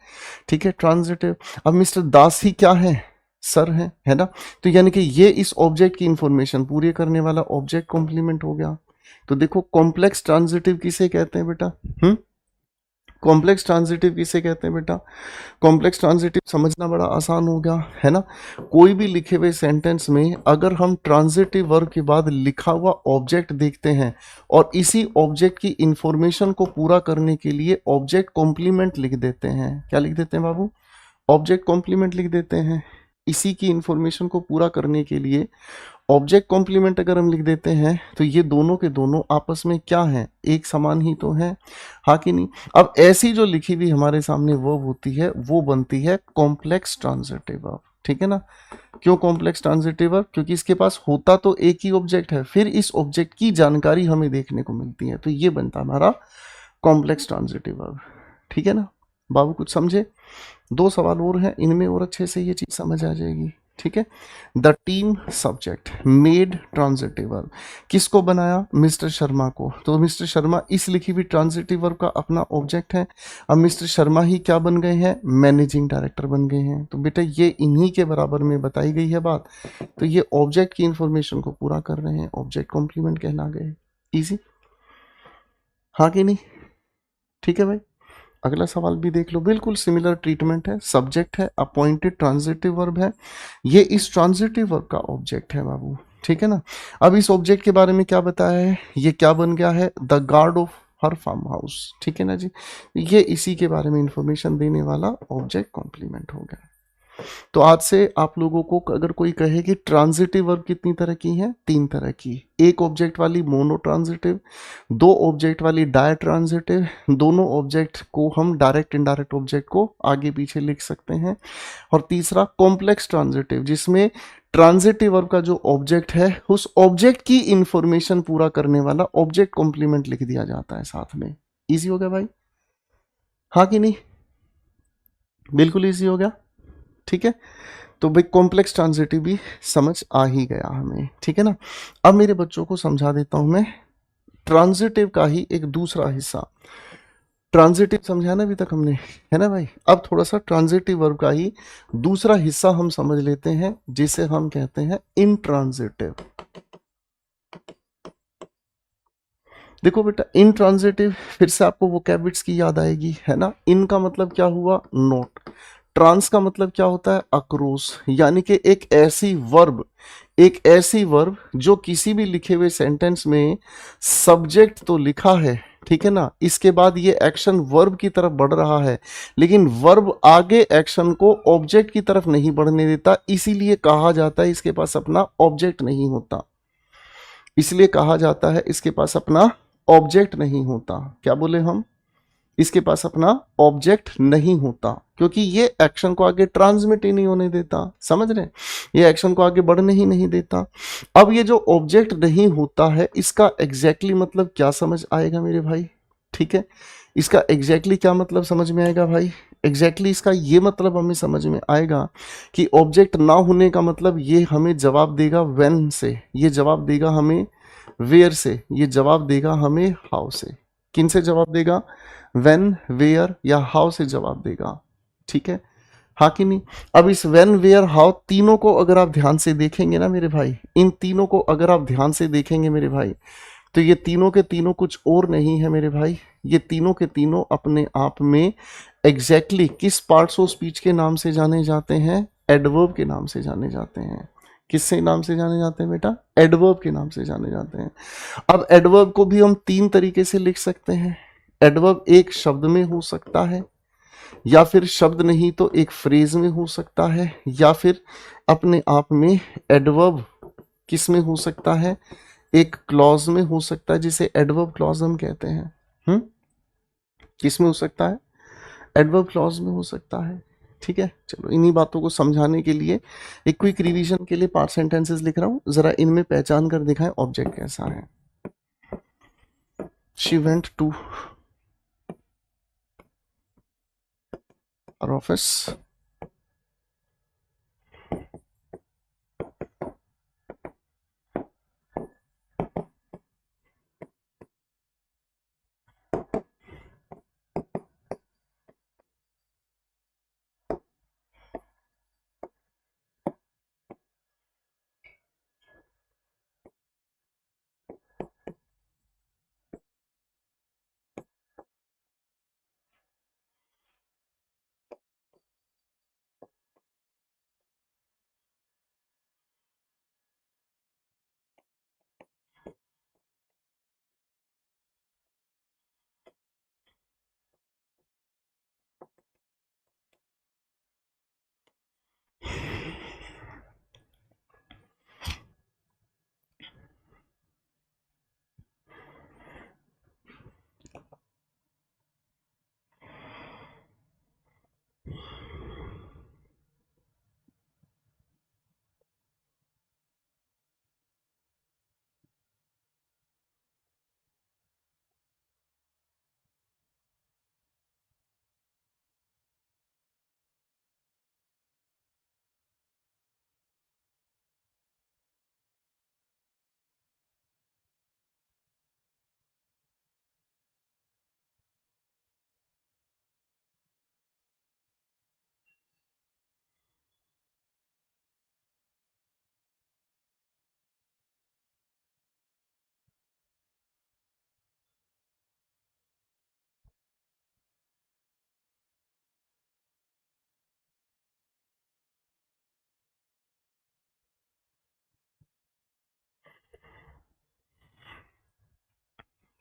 ठीक है, ट्रांजिटिव। अब मिस्टर दास ही क्या है? सर है ना? तो यानी कि ये इस ऑब्जेक्ट की इंफॉर्मेशन पूरी करने वाला ऑब्जेक्ट कॉम्प्लीमेंट हो गया। तो देखो कॉम्प्लेक्स ट्रांजिटिव किसे कहते हैं बेटा? कॉम्प्लेक्स ट्रांजिटिव किसे कहते हैं बेटा? कॉम्प्लेक्स ट्रांजिटिव समझना बड़ा आसान हो गया है ना? कोई भी लिखे हुए सेंटेंस में अगर हम ट्रांजिटिव वर्ब के बाद लिखा हुआ ऑब्जेक्ट देखते हैं और इसी ऑब्जेक्ट की इंफॉर्मेशन को पूरा करने के लिए ऑब्जेक्ट कॉम्प्लीमेंट लिख देते हैं। क्या लिख देते हैं बाबू? ऑब्जेक्ट कॉम्प्लीमेंट लिख देते हैं। इसी की इंफॉर्मेशन को पूरा करने के लिए ऑब्जेक्ट कॉम्प्लीमेंट अगर हम लिख देते हैं तो ये दोनों के दोनों आपस में क्या हैं? एक समान ही तो है, हाँ कि नहीं? अब ऐसी जो लिखी हुई हमारे सामने वर्ब होती है वो बनती है कॉम्प्लेक्स ट्रांजिटिव वर्ब, ठीक है ना? क्यों कॉम्प्लेक्स ट्रांजिटिव वर्ब? क्योंकि इसके पास होता तो एक ही ऑब्जेक्ट है, फिर इस ऑब्जेक्ट की जानकारी हमें देखने को मिलती है, तो ये बनता हमारा कॉम्प्लेक्स ट्रांजिटिव वर्ब, ठीक है ना? बाबू कुछ समझे? दो सवाल और हैं, इनमें और अच्छे से ये चीज समझ आ जाएगी, ठीक है? The team subject made transitive verb, किसको बनाया? मिस्टर शर्मा को। तो मिस्टर शर्मा इस लिखी हुई ट्रांजिटिव वर्ब का अपना ऑब्जेक्ट है। अब मिस्टर शर्मा ही क्या बन गए हैं? मैनेजिंग डायरेक्टर बन गए हैं। तो बेटा ये इन्हीं के बराबर में बताई गई है बात, तो ये ऑब्जेक्ट की इंफॉर्मेशन को पूरा कर रहे हैं, ऑब्जेक्ट कॉम्प्लीमेंट कहना गए। इजी, हाँ कि नहीं? ठीक है भाई, अगला सवाल भी देख लो, बिल्कुल सिमिलर ट्रीटमेंट है। सब्जेक्ट है, अपॉइंटेड ट्रांजिटिव वर्ब है, ये इस ट्रांजिटिव वर्ब का ऑब्जेक्ट है बाबू, ठीक है ना? अब इस ऑब्जेक्ट के बारे में क्या बताया है? ये क्या बन गया है? The guard of her farmhouse, ठीक है ना जी? ये इसी के बारे में इंफॉर्मेशन देने वाला ऑब्जेक्ट कॉम्प्लीमेंट हो गया। तो आज से आप लोगों को अगर कोई कहे कि ट्रांजिटिव वर्ब कितनी तरह की हैं? 3 तरह की। एक ऑब्जेक्ट वाली मोनो ट्रांजिटिव, 2 ऑब्जेक्ट वाली डाय ट्रांजिटिव, दोनों ऑब्जेक्ट को हम डायरेक्ट इनडायरेक्ट ऑब्जेक्ट को आगे पीछे लिख सकते हैं, और तीसरा कॉम्प्लेक्स ट्रांजिटिव जिसमें ट्रांजिटिव वर्ब का जो ऑब्जेक्ट है उस ऑब्जेक्ट की इंफॉर्मेशन पूरा करने वाला ऑब्जेक्ट कॉम्प्लीमेंट लिख दिया जाता है साथ में। इजी हो गया भाई, हाँ कि नहीं? बिल्कुल इजी हो गया, ठीक है? तो भाई कॉम्प्लेक्स ट्रांजिटिव भी समझ आ ही गया हमें, ठीक है ना? अब मेरे बच्चों को समझा देता हूं मैं ट्रांजिटिव का ही एक दूसरा हिस्सा। ट्रांजिटिव समझा ना अभी तक हमने, है ना भाई? अब थोड़ा सा ट्रांजिटिव वर्ब का ही दूसरा हिस्सा हम समझ लेते हैं जिसे हम कहते हैं इंट्रांजिटिव। देखो बेटा इंट्रांजिटिव, फिर से आपको वोकैब्युलरीज की याद आएगी, है ना? इन का मतलब क्या हुआ? नोट। ट्रांस का मतलब क्या होता है? अक्रॉस, यानी कि एक ऐसी वर्ब जो किसी भी लिखे हुए सेंटेंस में सब्जेक्ट तो लिखा है, ठीक है ना, इसके बाद ये एक्शन वर्ब की तरफ बढ़ रहा है, लेकिन वर्ब आगे एक्शन को ऑब्जेक्ट की तरफ नहीं बढ़ने देता, इसीलिए कहा जाता है इसके पास अपना ऑब्जेक्ट नहीं होता। इसलिए कहा जाता है इसके पास अपना ऑब्जेक्ट नहीं होता। क्या बोले हम? इसके पास अपना ऑब्जेक्ट नहीं होता, क्योंकि ये एक्शन को आगे ट्रांसमिट ही नहीं होने देता। समझ रहे? ये एक्शन को आगे बढ़ने ही नहीं देता। अब ये जो ऑब्जेक्ट नहीं होता है इसका एग्जैक्टली मतलब क्या समझ आएगा मेरे भाई? ठीक है, इसका एग्जैक्टली क्या मतलब समझ में आएगा भाई? एग्जैक्टली इसका ये मतलब हमें समझ में आएगा कि ऑब्जेक्ट ना होने का मतलब ये हमें जवाब देगा व्हेन से, ये जवाब देगा हमें वेयर से, ये जवाब देगा हमें हाउ से। किन से जवाब देगा? व्हेन, वेयर या हाउ से जवाब देगा, ठीक है, हाँ कि नहीं? अब इस व्हेन, वेयर, हाउ तीनों को अगर आप ध्यान से देखेंगे ना मेरे भाई, इन तीनों को अगर आप ध्यान से देखेंगे मेरे भाई, तो ये तीनों के तीनों कुछ और नहीं है मेरे भाई, ये तीनों के तीनों अपने आप में एग्जैक्टली किस पार्ट्स ऑफ स्पीच के नाम से जाने जाते हैं? एडवर्ब के नाम से जाने जाते हैं। किससे नाम से जाने जाते हैं बेटा? एडवर्ब के नाम से जाने जाते हैं। अब एडवर्ब को भी हम 3 तरीके से लिख सकते हैं। एडवर्ब एक शब्द में हो सकता है, या फिर शब्द नहीं तो एक फ्रेज में हो सकता है, या फिर अपने आप में एडवर्ब किस में हो सकता है? एक क्लॉज में हो सकता है, जिसे एडवर्ब क्लॉज हम कहते हैं। किस में हो सकता है? एडवर्ब क्लॉज में हो सकता है, ठीक है? चलो इन्हीं बातों को समझाने के लिए एक क्विक रिवीजन के लिए 5 सेंटेंसेस लिख रहा हूं, जरा इनमें पहचान कर दिखाएं ऑब्जेक्ट कैसा है। She went to her office.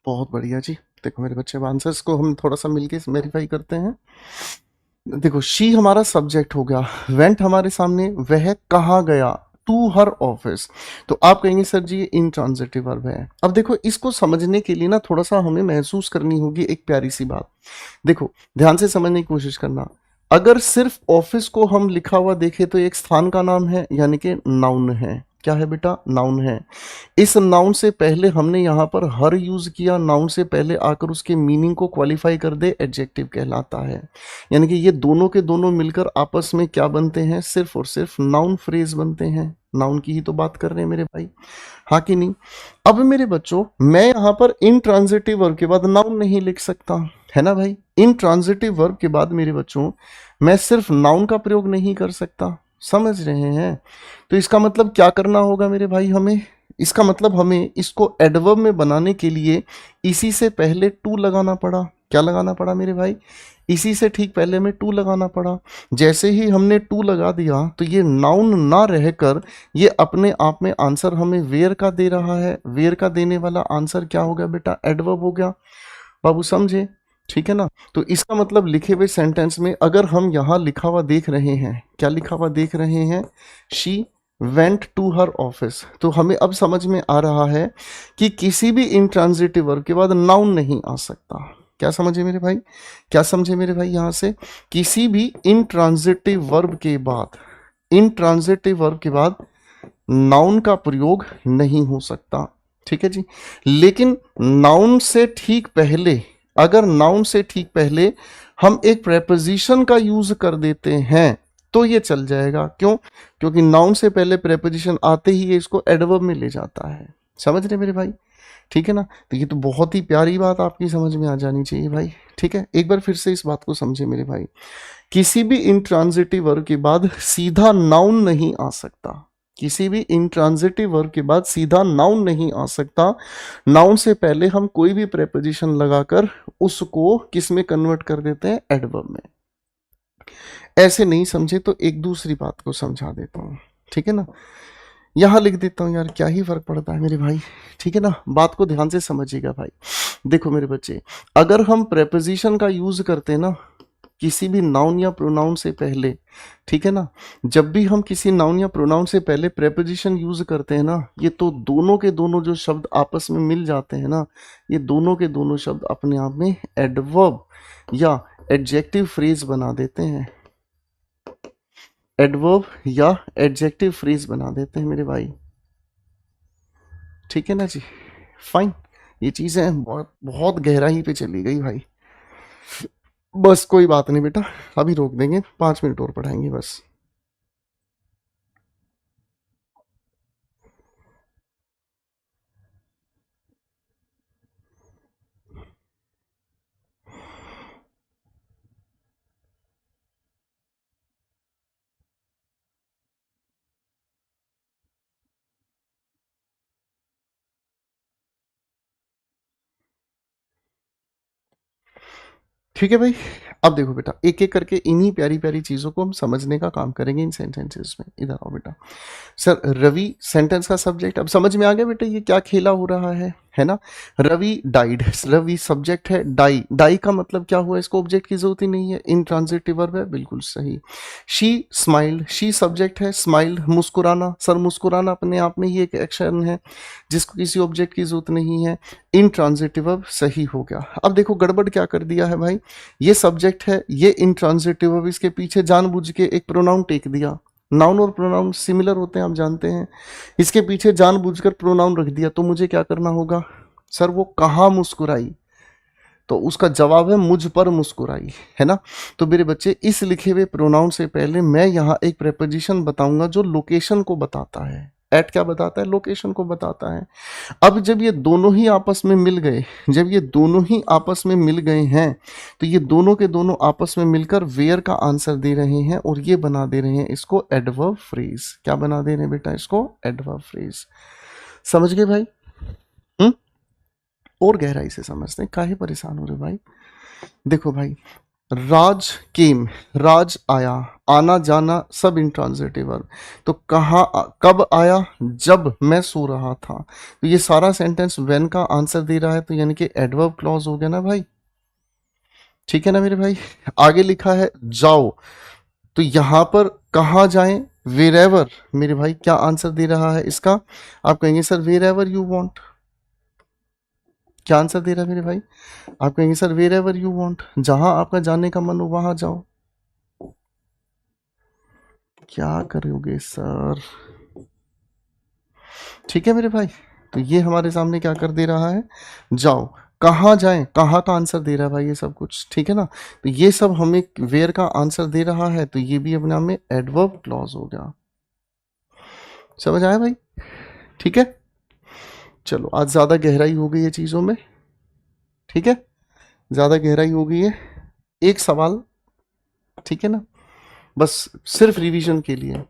बहुत बढ़िया जी। देखो मेरे बच्चे, अब आंसर्स को हम थोड़ा सा मिलके वेरीफाई करते हैं। देखो, शी हमारा सब्जेक्ट हो गया, वेंट हमारे सामने वह कहाँ गया, टू हर ऑफिस। तो आप कहेंगे सर जी ये इंट्रांजिटिव वर्ब है। अब देखो, इसको समझने के लिए ना थोड़ा सा हमें महसूस करनी होगी एक प्यारी सी बात। देखो, ध्यान से समझने की कोशिश करना। अगर सिर्फ ऑफिस को हम लिखा हुआ देखें तो एक स्थान का नाम है, यानी कि नाउन है। क्या है बेटा? नाउन है। इस नाउन से पहले हमने यहाँ पर हर यूज किया, नाउन से पहले आकर उसके मीनिंग को क्वालिफाई कर दे, एडजेक्टिव कहलाता है। यानी कि ये दोनों के दोनों मिलकर आपस में क्या बनते हैं? सिर्फ और सिर्फ नाउन फ्रेज बनते हैं। नाउन की ही तो बात कर रहे हैं मेरे भाई, हाँ कि नहीं? अब मेरे बच्चों, मैं यहाँ पर इन ट्रांजिटिव वर्ब के बाद नाउन नहीं लिख सकता, है ना भाई? इन ट्रांजिटिव वर्ब के बाद मेरे बच्चों मैं सिर्फ नाउन का प्रयोग नहीं कर सकता, समझ रहे हैं? तो इसका मतलब क्या करना होगा मेरे भाई हमें? इसका मतलब हमें इसको एडवर्ब में बनाने के लिए इसी से पहले टू लगाना पड़ा। क्या लगाना पड़ा मेरे भाई? इसी से ठीक पहले में टू लगाना पड़ा। जैसे ही हमने टू लगा दिया तो ये नाउन ना रहकर ये अपने आप में आंसर हमें वेयर का दे रहा है। वेयर का देने वाला आंसर क्या हो गया बेटा? एडवर्ब हो गया। बाबू समझे? ठीक है ना? तो इसका मतलब लिखे हुए सेंटेंस में अगर हम यहाँ लिखा हुआ देख रहे हैं, क्या लिखा हुआ देख रहे हैं? She went to her office. तो हमें अब समझ में आ रहा है कि किसी भी इंट्रांजिटिव वर्ब के बाद नाउन नहीं आ सकता। क्या समझे मेरे भाई? क्या समझे मेरे भाई? यहाँ से किसी भी इंट्रांजिटिव वर्ब के बाद, इंट्रांजिटिव वर्ब के बाद नाउन का प्रयोग नहीं हो सकता। ठीक है जी। लेकिन नाउन से ठीक पहले, अगर नाउन से ठीक पहले हम एक प्रेपोजिशन का यूज कर देते हैं तो ये चल जाएगा। क्यों? क्योंकि नाउन से पहले प्रेपोजिशन आते ही ये इसको एडवर्ब में ले जाता है। समझ रहे मेरे भाई? ठीक है ना? तो ये तो बहुत ही प्यारी बात आपकी समझ में आ जानी चाहिए भाई। ठीक है, एक बार फिर से इस बात को समझे मेरे भाई। किसी भी इंट्रांजिटिव वर्ब के बाद सीधा नाउन नहीं आ सकता। किसी भी इंट्रांजिटिव वर्ब के बाद सीधा नाउन नहीं आ सकता। नाउन से पहले हम कोई भी प्रेपोजिशन लगाकर उसको किस में कन्वर्ट कर देते हैं? एडवर्ब में। ऐसे नहीं समझे तो एक दूसरी बात को समझा देता हूं, ठीक है ना? यहां लिख देता हूं यार, क्या ही फर्क पड़ता है मेरे भाई। ठीक है ना? बात को ध्यान से समझिएगा भाई। देखो मेरे बच्चे, अगर हम प्रेपोजिशन का यूज करते हैं ना किसी भी नाउन या प्रोनाउन से पहले, ठीक है ना, जब भी हम किसी नाउन या प्रोनाउन से पहले प्रेपोजिशन यूज करते हैं ना, ये तो दोनों के दोनों जो शब्द आपस में मिल जाते हैं ना, ये दोनों के दोनों शब्द अपने आप में एडवर्ब या एडजेक्टिव फ्रेज बना देते हैं। एडवर्ब या एडजेक्टिव फ्रेज बना देते हैं मेरे भाई। ठीक है ना जी? फाइन। ये चीजें बहुत बहुत गहराई पे चली गई भाई। बस कोई बात नहीं बेटा, अभी रोक देंगे, 5 मिनट और पढ़ाएंगे बस। ठीक है भाई, अब देखो बेटा, एक एक करके इन्हीं प्यारी प्यारी चीजों को हम समझने का काम करेंगे इन सेंटेंसेस में। इधर आओ बेटा। सर रवि सेंटेंस का सब्जेक्ट, अब समझ में आ गया बेटा ये क्या खेला हो रहा है ना। रवि डाइड, रवि सब्जेक्ट है, डाई, डाई का मतलब क्या हुआ, इसको ऑब्जेक्ट की जरूरत ही नहीं है, इंट्रांजिटिव वर्ब है, बिल्कुल सही। शी स्माइल्ड, शी सब्जेक्ट है, स्माइल्ड मुस्कुराना, सर मुस्कुराना अपने आप में ही एक एक्शन है जिसको किसी ऑब्जेक्ट की जरूरत नहीं है, इंट्रांजिटिव वर्ब, सही हो गया। अब देखो गड़बड़ क्या कर दिया है भाई, ये सब्जेक्ट है, ये इंट्रांजिटिव वर्ब, इसके पीछे जानबूझ के एक प्रोनाउन टेक दिया। नाउन और प्रोनाउन सिमिलर होते हैं आप जानते हैं, इसके पीछे जानबूझकर प्रोनाउन रख दिया, तो मुझे क्या करना होगा, सर वो कहाँ मुस्कुराई, तो उसका जवाब है मुझ पर मुस्कुराई, है ना। तो मेरे बच्चे इस लिखे हुए प्रोनाउन से पहले मैं यहाँ एक प्रेपोजिशन बताऊंगा जो लोकेशन को बताता है। एट क्या बताता है, लोकेशन को बताता है। अब जब ये दोनों ही आपस में मिल गए, जब ये दोनों ही आपस में मिल गए हैं, तो ये दोनों के दोनों आपस में मिलकर वेयर का आंसर दे रहे हैं और ये बना दे रहे हैं इसको एडवर्ब फ्रेज। क्या बना दे रहे हैं बेटा, इसको एडवर्ब फ्रेज। समझ गए भाई? हम्म, और गहराई से समझते हैं, काहे परेशान हो रहे भाई। देखो भाई, राज केम, राज आया, आना जाना सब इंट्रांजिटिव वर्ब। तो कहाँ कब आया, जब मैं सो रहा था। तो ये सारा सेंटेंस व्हेन का आंसर दे रहा है, तो यानी कि एडवर्ब क्लॉज हो गया ना भाई। ठीक है ना मेरे भाई। आगे लिखा है जाओ, तो यहां पर कहाँ जाएं, वेर एवर। मेरे भाई क्या आंसर दे रहा है इसका, आप कहेंगे sir wherever you want. क्या आंसर दे रहा है मेरे भाई, आप कहेंगे sir wherever you want, जहां आपका जाने का मन हो वहां जाओ। क्या करोगे सर। ठीक है मेरे भाई, तो ये हमारे सामने क्या कर दे रहा है, जाओ। कहाँ जाएं, कहाँ का आंसर दे रहा है भाई ये सब कुछ, ठीक है ना। तो ये सब हमें वेयर का आंसर दे रहा है, तो ये भी अपने आप में एडवर्ब क्लॉज हो गया। समझ आया भाई? ठीक है, चलो आज ज़्यादा गहराई हो गई है चीज़ों में, ठीक है, ज़्यादा गहराई हो गई है। एक सवाल, ठीक है ना, बस सिर्फ रिवीजन के लिए।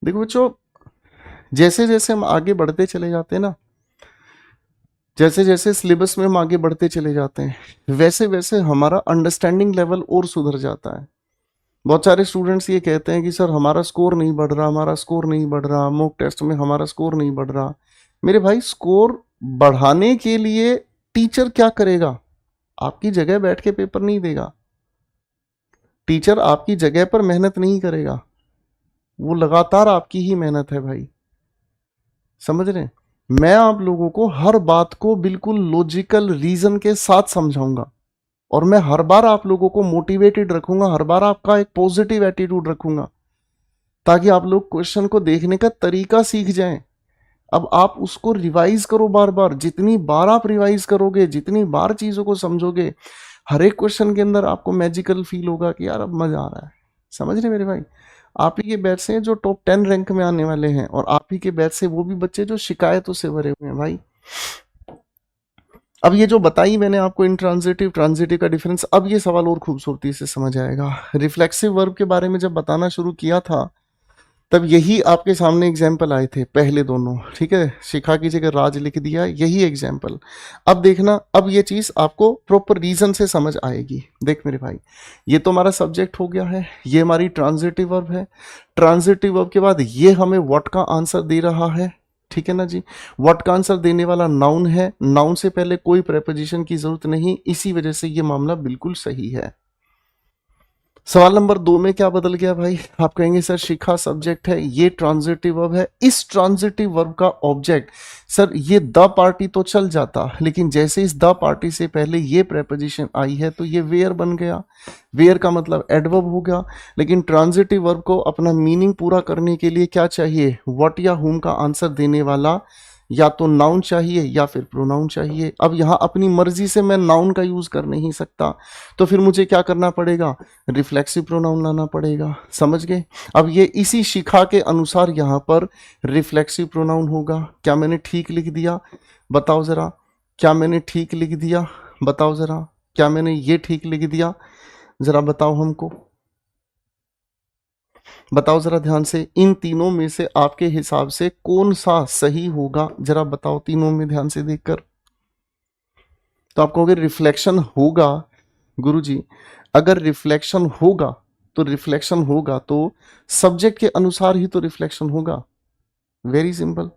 देखो बच्चों, जैसे जैसे हम आगे बढ़ते चले जाते हैं ना, जैसे जैसे सिलेबस में हम आगे बढ़ते चले जाते हैं, वैसे वैसे हमारा अंडरस्टैंडिंग लेवल और सुधर जाता है। बहुत सारे स्टूडेंट्स ये कहते हैं कि सर हमारा स्कोर नहीं बढ़ रहा, हमारा स्कोर नहीं बढ़ रहा, मॉक टेस्ट में हमारा स्कोर नहीं बढ़ रहा। मेरे भाई स्कोर बढ़ाने के लिए टीचर क्या करेगा, आपकी जगह बैठ के पेपर नहीं देगा, टीचर आपकी जगह पर मेहनत नहीं करेगा, वो लगातार आपकी ही मेहनत है भाई। समझ रहे हैं? मैं आप लोगों को हर बात को बिल्कुल लॉजिकल रीजन के साथ समझाऊंगा, और मैं हर बार आप लोगों को मोटिवेटेड रखूंगा, हर बार आपका एक पॉजिटिव एटीट्यूड रखूंगा, ताकि आप लोग क्वेश्चन को देखने का तरीका सीख जाएं। अब आप उसको रिवाइज करो बार बार, जितनी बार आप रिवाइज करोगे, जितनी बार चीजों को समझोगे, हर एक क्वेश्चन के अंदर आपको मैजिकल फील होगा कि यार अब मजा आ रहा है। समझ रहे मेरे भाई? आप ही के बैच से जो टॉप 10 रैंक में आने वाले हैं, और आप ही के बैच से वो भी बच्चे जो शिकायतों से भरे हुए हैं भाई। अब ये जो बताई मैंने आपको इंट्रांजिटिव ट्रांजिटिव का डिफरेंस, अब ये सवाल और खूबसूरती से समझ आएगा। रिफ्लेक्सिव वर्ब के बारे में जब बताना शुरू किया था, तब यही आपके सामने एग्जाम्पल आए थे पहले दोनों, ठीक है, शिखा की जगह राज लिख दिया, यही एग्जाम्पल। अब देखना, अब ये चीज आपको प्रॉपर रीजन से समझ आएगी। देख मेरे भाई, ये तो हमारा सब्जेक्ट हो गया है, ये हमारी ट्रांजिटिव वर्ब है। ट्रांजिटिव वर्ब के बाद ये हमें व्हाट का आंसर दे रहा है, ठीक है ना जी। व्हाट का आंसर देने वाला नाउन है, नाउन से पहले कोई प्रेपोजिशन की जरूरत नहीं, इसी वजह से ये मामला बिल्कुल सही है। सवाल नंबर 2 में क्या बदल गया भाई? आप कहेंगे सर शिखा सब्जेक्ट है, ये ट्रांजिटिव वर्ब है, इस ट्रांजिटिव वर्ब का ऑब्जेक्ट, सर ये द पार्टी तो चल जाता, लेकिन जैसे इस द पार्टी से पहले ये प्रेपोजिशन आई है तो ये वेयर बन गया। वेयर का मतलब एडवर्ब हो गया, लेकिन ट्रांजिटिव वर्ब को अपना मीनिंग पूरा करने के लिए क्या चाहिए? व्हाट या हुम का आंसर देने वाला या तो नाउन चाहिए या फिर प्रोनाउन चाहिए। अब यहां अपनी मर्जी से मैं नाउन का यूज कर नहीं सकता, तो फिर मुझे क्या करना पड़ेगा? रिफ्लेक्सिव प्रोनाउन लाना पड़ेगा। समझ गए? अब ये इसी शिखा के अनुसार यहां पर रिफ्लेक्सिव प्रोनाउन होगा। क्या मैंने ठीक लिख दिया? बताओ जरा, क्या मैंने ठीक लिख दिया? बताओ जरा, क्या मैंने ये ठीक लिख दिया? जरा बताओ हमको, बताओ जरा ध्यान से, इन तीनों में से आपके हिसाब से कौन सा सही होगा? जरा बताओ तीनों में ध्यान से देखकर। तो आप कहोगे रिफ्लेक्शन होगा। गुरुजी, अगर रिफ्लेक्शन होगा तो रिफ्लेक्शन होगा तो सब्जेक्ट के अनुसार ही तो रिफ्लेक्शन होगा। वेरी सिंपल,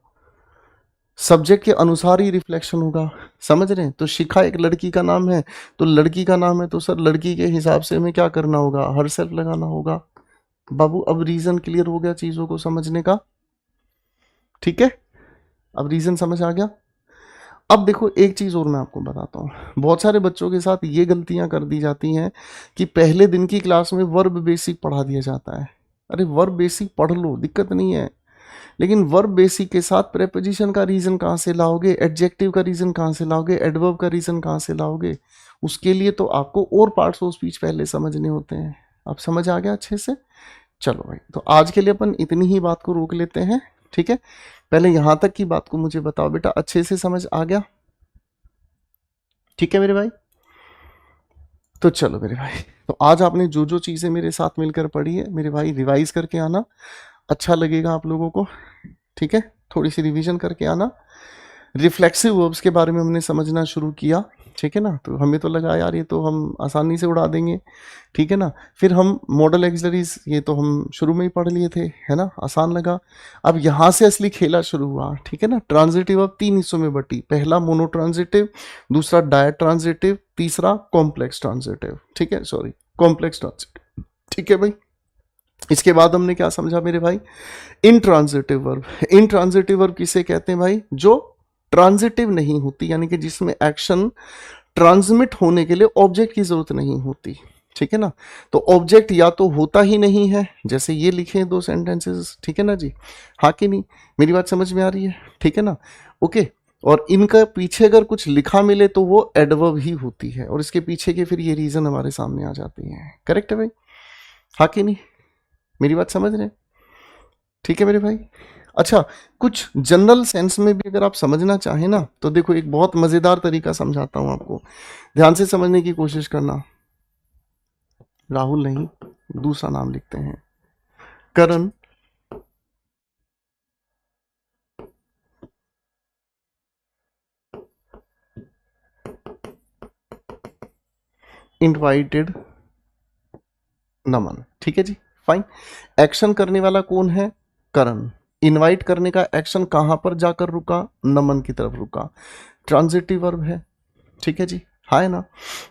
सब्जेक्ट के अनुसार ही रिफ्लेक्शन होगा। समझ रहे हैं? तो शिखा एक लड़की का नाम है, तो लड़की का नाम है तो सर लड़की के हिसाब से हमें क्या करना होगा? हर सेल्फ लगाना होगा। बाबू अब रीजन क्लियर हो गया चीजों को समझने का? ठीक है, अब रीजन समझ आ गया। अब देखो एक चीज और मैं आपको बताता हूँ, बहुत सारे बच्चों के साथ ये गलतियां कर दी जाती हैं कि पहले दिन की क्लास में वर्ब बेसिक पढ़ा दिया जाता है। अरे वर्ब बेसिक पढ़ लो, दिक्कत नहीं है, लेकिन वर्ब बेसिक के साथ प्रेपोजिशन का रीजन कहाँ से लाओगे? एडजेक्टिव का रीजन कहाँ से लाओगे? एडवर्ब का रीजन कहाँ से लाओगे? उसके लिए तो आपको और पार्ट्स ऑफ स्पीच पहले समझने होते हैं। अब समझ आ गया अच्छे से? चलो भाई, तो आज के लिए अपन इतनी ही बात को रोक लेते हैं। ठीक है, पहले यहां तक की बात को मुझे बताओ बेटा, अच्छे से समझ आ गया? ठीक है मेरे भाई, तो चलो मेरे भाई, तो आज आपने जो जो चीजें मेरे साथ मिलकर पढ़ी है मेरे भाई, रिवाइज करके आना, अच्छा लगेगा आप लोगों को। ठीक है, थोड़ी सी रिवीजन करके आना। रिफ्लेक्सिव वर्ब्स के बारे में हमने समझना शुरू किया। ठीक है ना, तो हमें तो लगा यार ये तो हम आसानी से उड़ा देंगे। ठीक है ना, फिर हम मॉडल एक्सिलरीज ये तो हम शुरू में ही पढ़ लिए थे, है ना, आसान लगा। अब यहाँ से असली खेला शुरू हुआ। ठीक है ना, ट्रांजिटिव अब 3 हिस्सों में बटी, पहला मोनो ट्रांजिटिव, दूसरा डायट ट्रांजिटिव, तीसरा कॉम्प्लेक्स ट्रांजिटिव। ठीक है, सॉरी कॉम्प्लेक्स ट्रांजिटिव। ठीक है भाई, इसके बाद हमने क्या समझा मेरे भाई? Intransitive verb. इनट्रांजिटिव वर्ब किसे कहते हैं भाई? जो ट्रांजिटिव नहीं होती, यानी कि जिसमें एक्शन ट्रांसमिट होने के लिए ऑब्जेक्ट की जरूरत नहीं होती। ठीक है ना, तो ऑब्जेक्ट या तो होता ही नहीं है, जैसे ये लिखे हैं 2 सेंटेंसेस। ठीक है ना जी, हाँ कि नहीं? मेरी बात समझ में आ रही है? ठीक है ना, ओके। और इनका पीछे अगर कुछ लिखा मिले तो वो एडवर्ब ही होती है, और इसके पीछे के फिर ये रीजन हमारे सामने आ जाती हैं। करेक्ट है भाई, हाँ कि नहीं? मेरी बात समझ रहे हैं? ठीक है मेरे भाई। अच्छा, कुछ जनरल सेंस में भी अगर आप समझना चाहें ना, तो देखो एक बहुत मजेदार तरीका समझाता हूं आपको, ध्यान से समझने की कोशिश करना। राहुल नहीं, दूसरा नाम लिखते हैं, करण इनवाइटेड नमन। ठीक है जी, फाइन। एक्शन करने वाला कौन है? करण। इनवाइट करने का एक्शन कहां पर जाकर रुका? नमन की तरफ रुका। ट्रांजिटिव वर्ब है। ठीक है जी, हाँ है ना?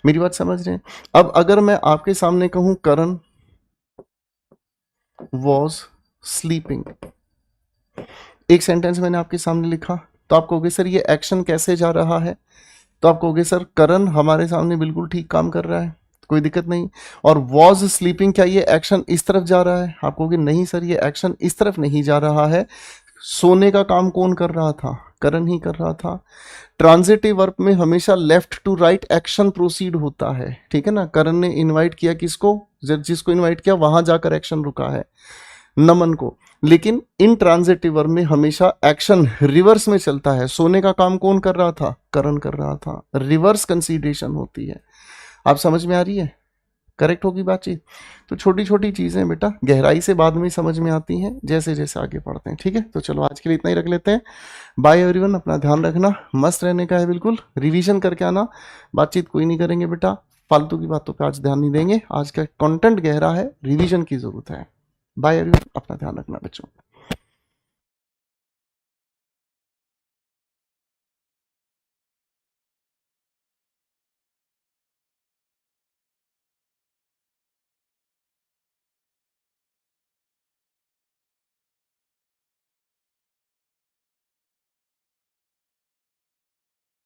मेरी बात समझ रहे हैं? अब अगर मैं आपके सामने कहूं करण वॉज स्लीपिंग, एक सेंटेंस मैंने आपके सामने लिखा, तो आप कहोगे सर ये एक्शन कैसे जा रहा है? तो आप कहोगे सर करण हमारे सामने बिल्कुल ठीक काम कर रहा है, कोई दिक्कत नहीं। और वॉज स्लीपिंग, क्या ये एक्शन इस तरफ जा रहा है? आप कहोगे नहीं सर ये एक्शन इस तरफ नहीं जा रहा है, सोने का काम कौन कर रहा था? करण ही कर रहा था। ट्रांजिटिव वर्ब में हमेशा left to right action proceed होता है। ठीक है ना, करण ने इनवाइट किया किसको? जिसको इनवाइट किया वहां जाकर एक्शन रुका है, नमन को। लेकिन इन ट्रांजिटिव वर्ब में हमेशा एक्शन रिवर्स में चलता है। सोने का काम कौन कर रहा था? करण कर रहा था। रिवर्स कंसीडरेशन होती है। आप समझ में आ रही है? करेक्ट होगी बातचीत? तो छोटी छोटी चीजें बेटा गहराई से बाद में समझ में आती हैं जैसे जैसे आगे पढ़ते हैं। ठीक है, तो चलो आज के लिए इतना ही रख लेते हैं। बाय एवरीवन, अपना ध्यान रखना, मस्त रहने का है बिल्कुल, रिवीजन करके आना, बातचीत कोई नहीं करेंगे बेटा, फालतू की बातों पे आज ध्यान नहीं देंगे। आज का कंटेंट गहरा है, रिवीजन की जरूरत है। बाय एवरीवन, अपना ध्यान रखना बच्चों।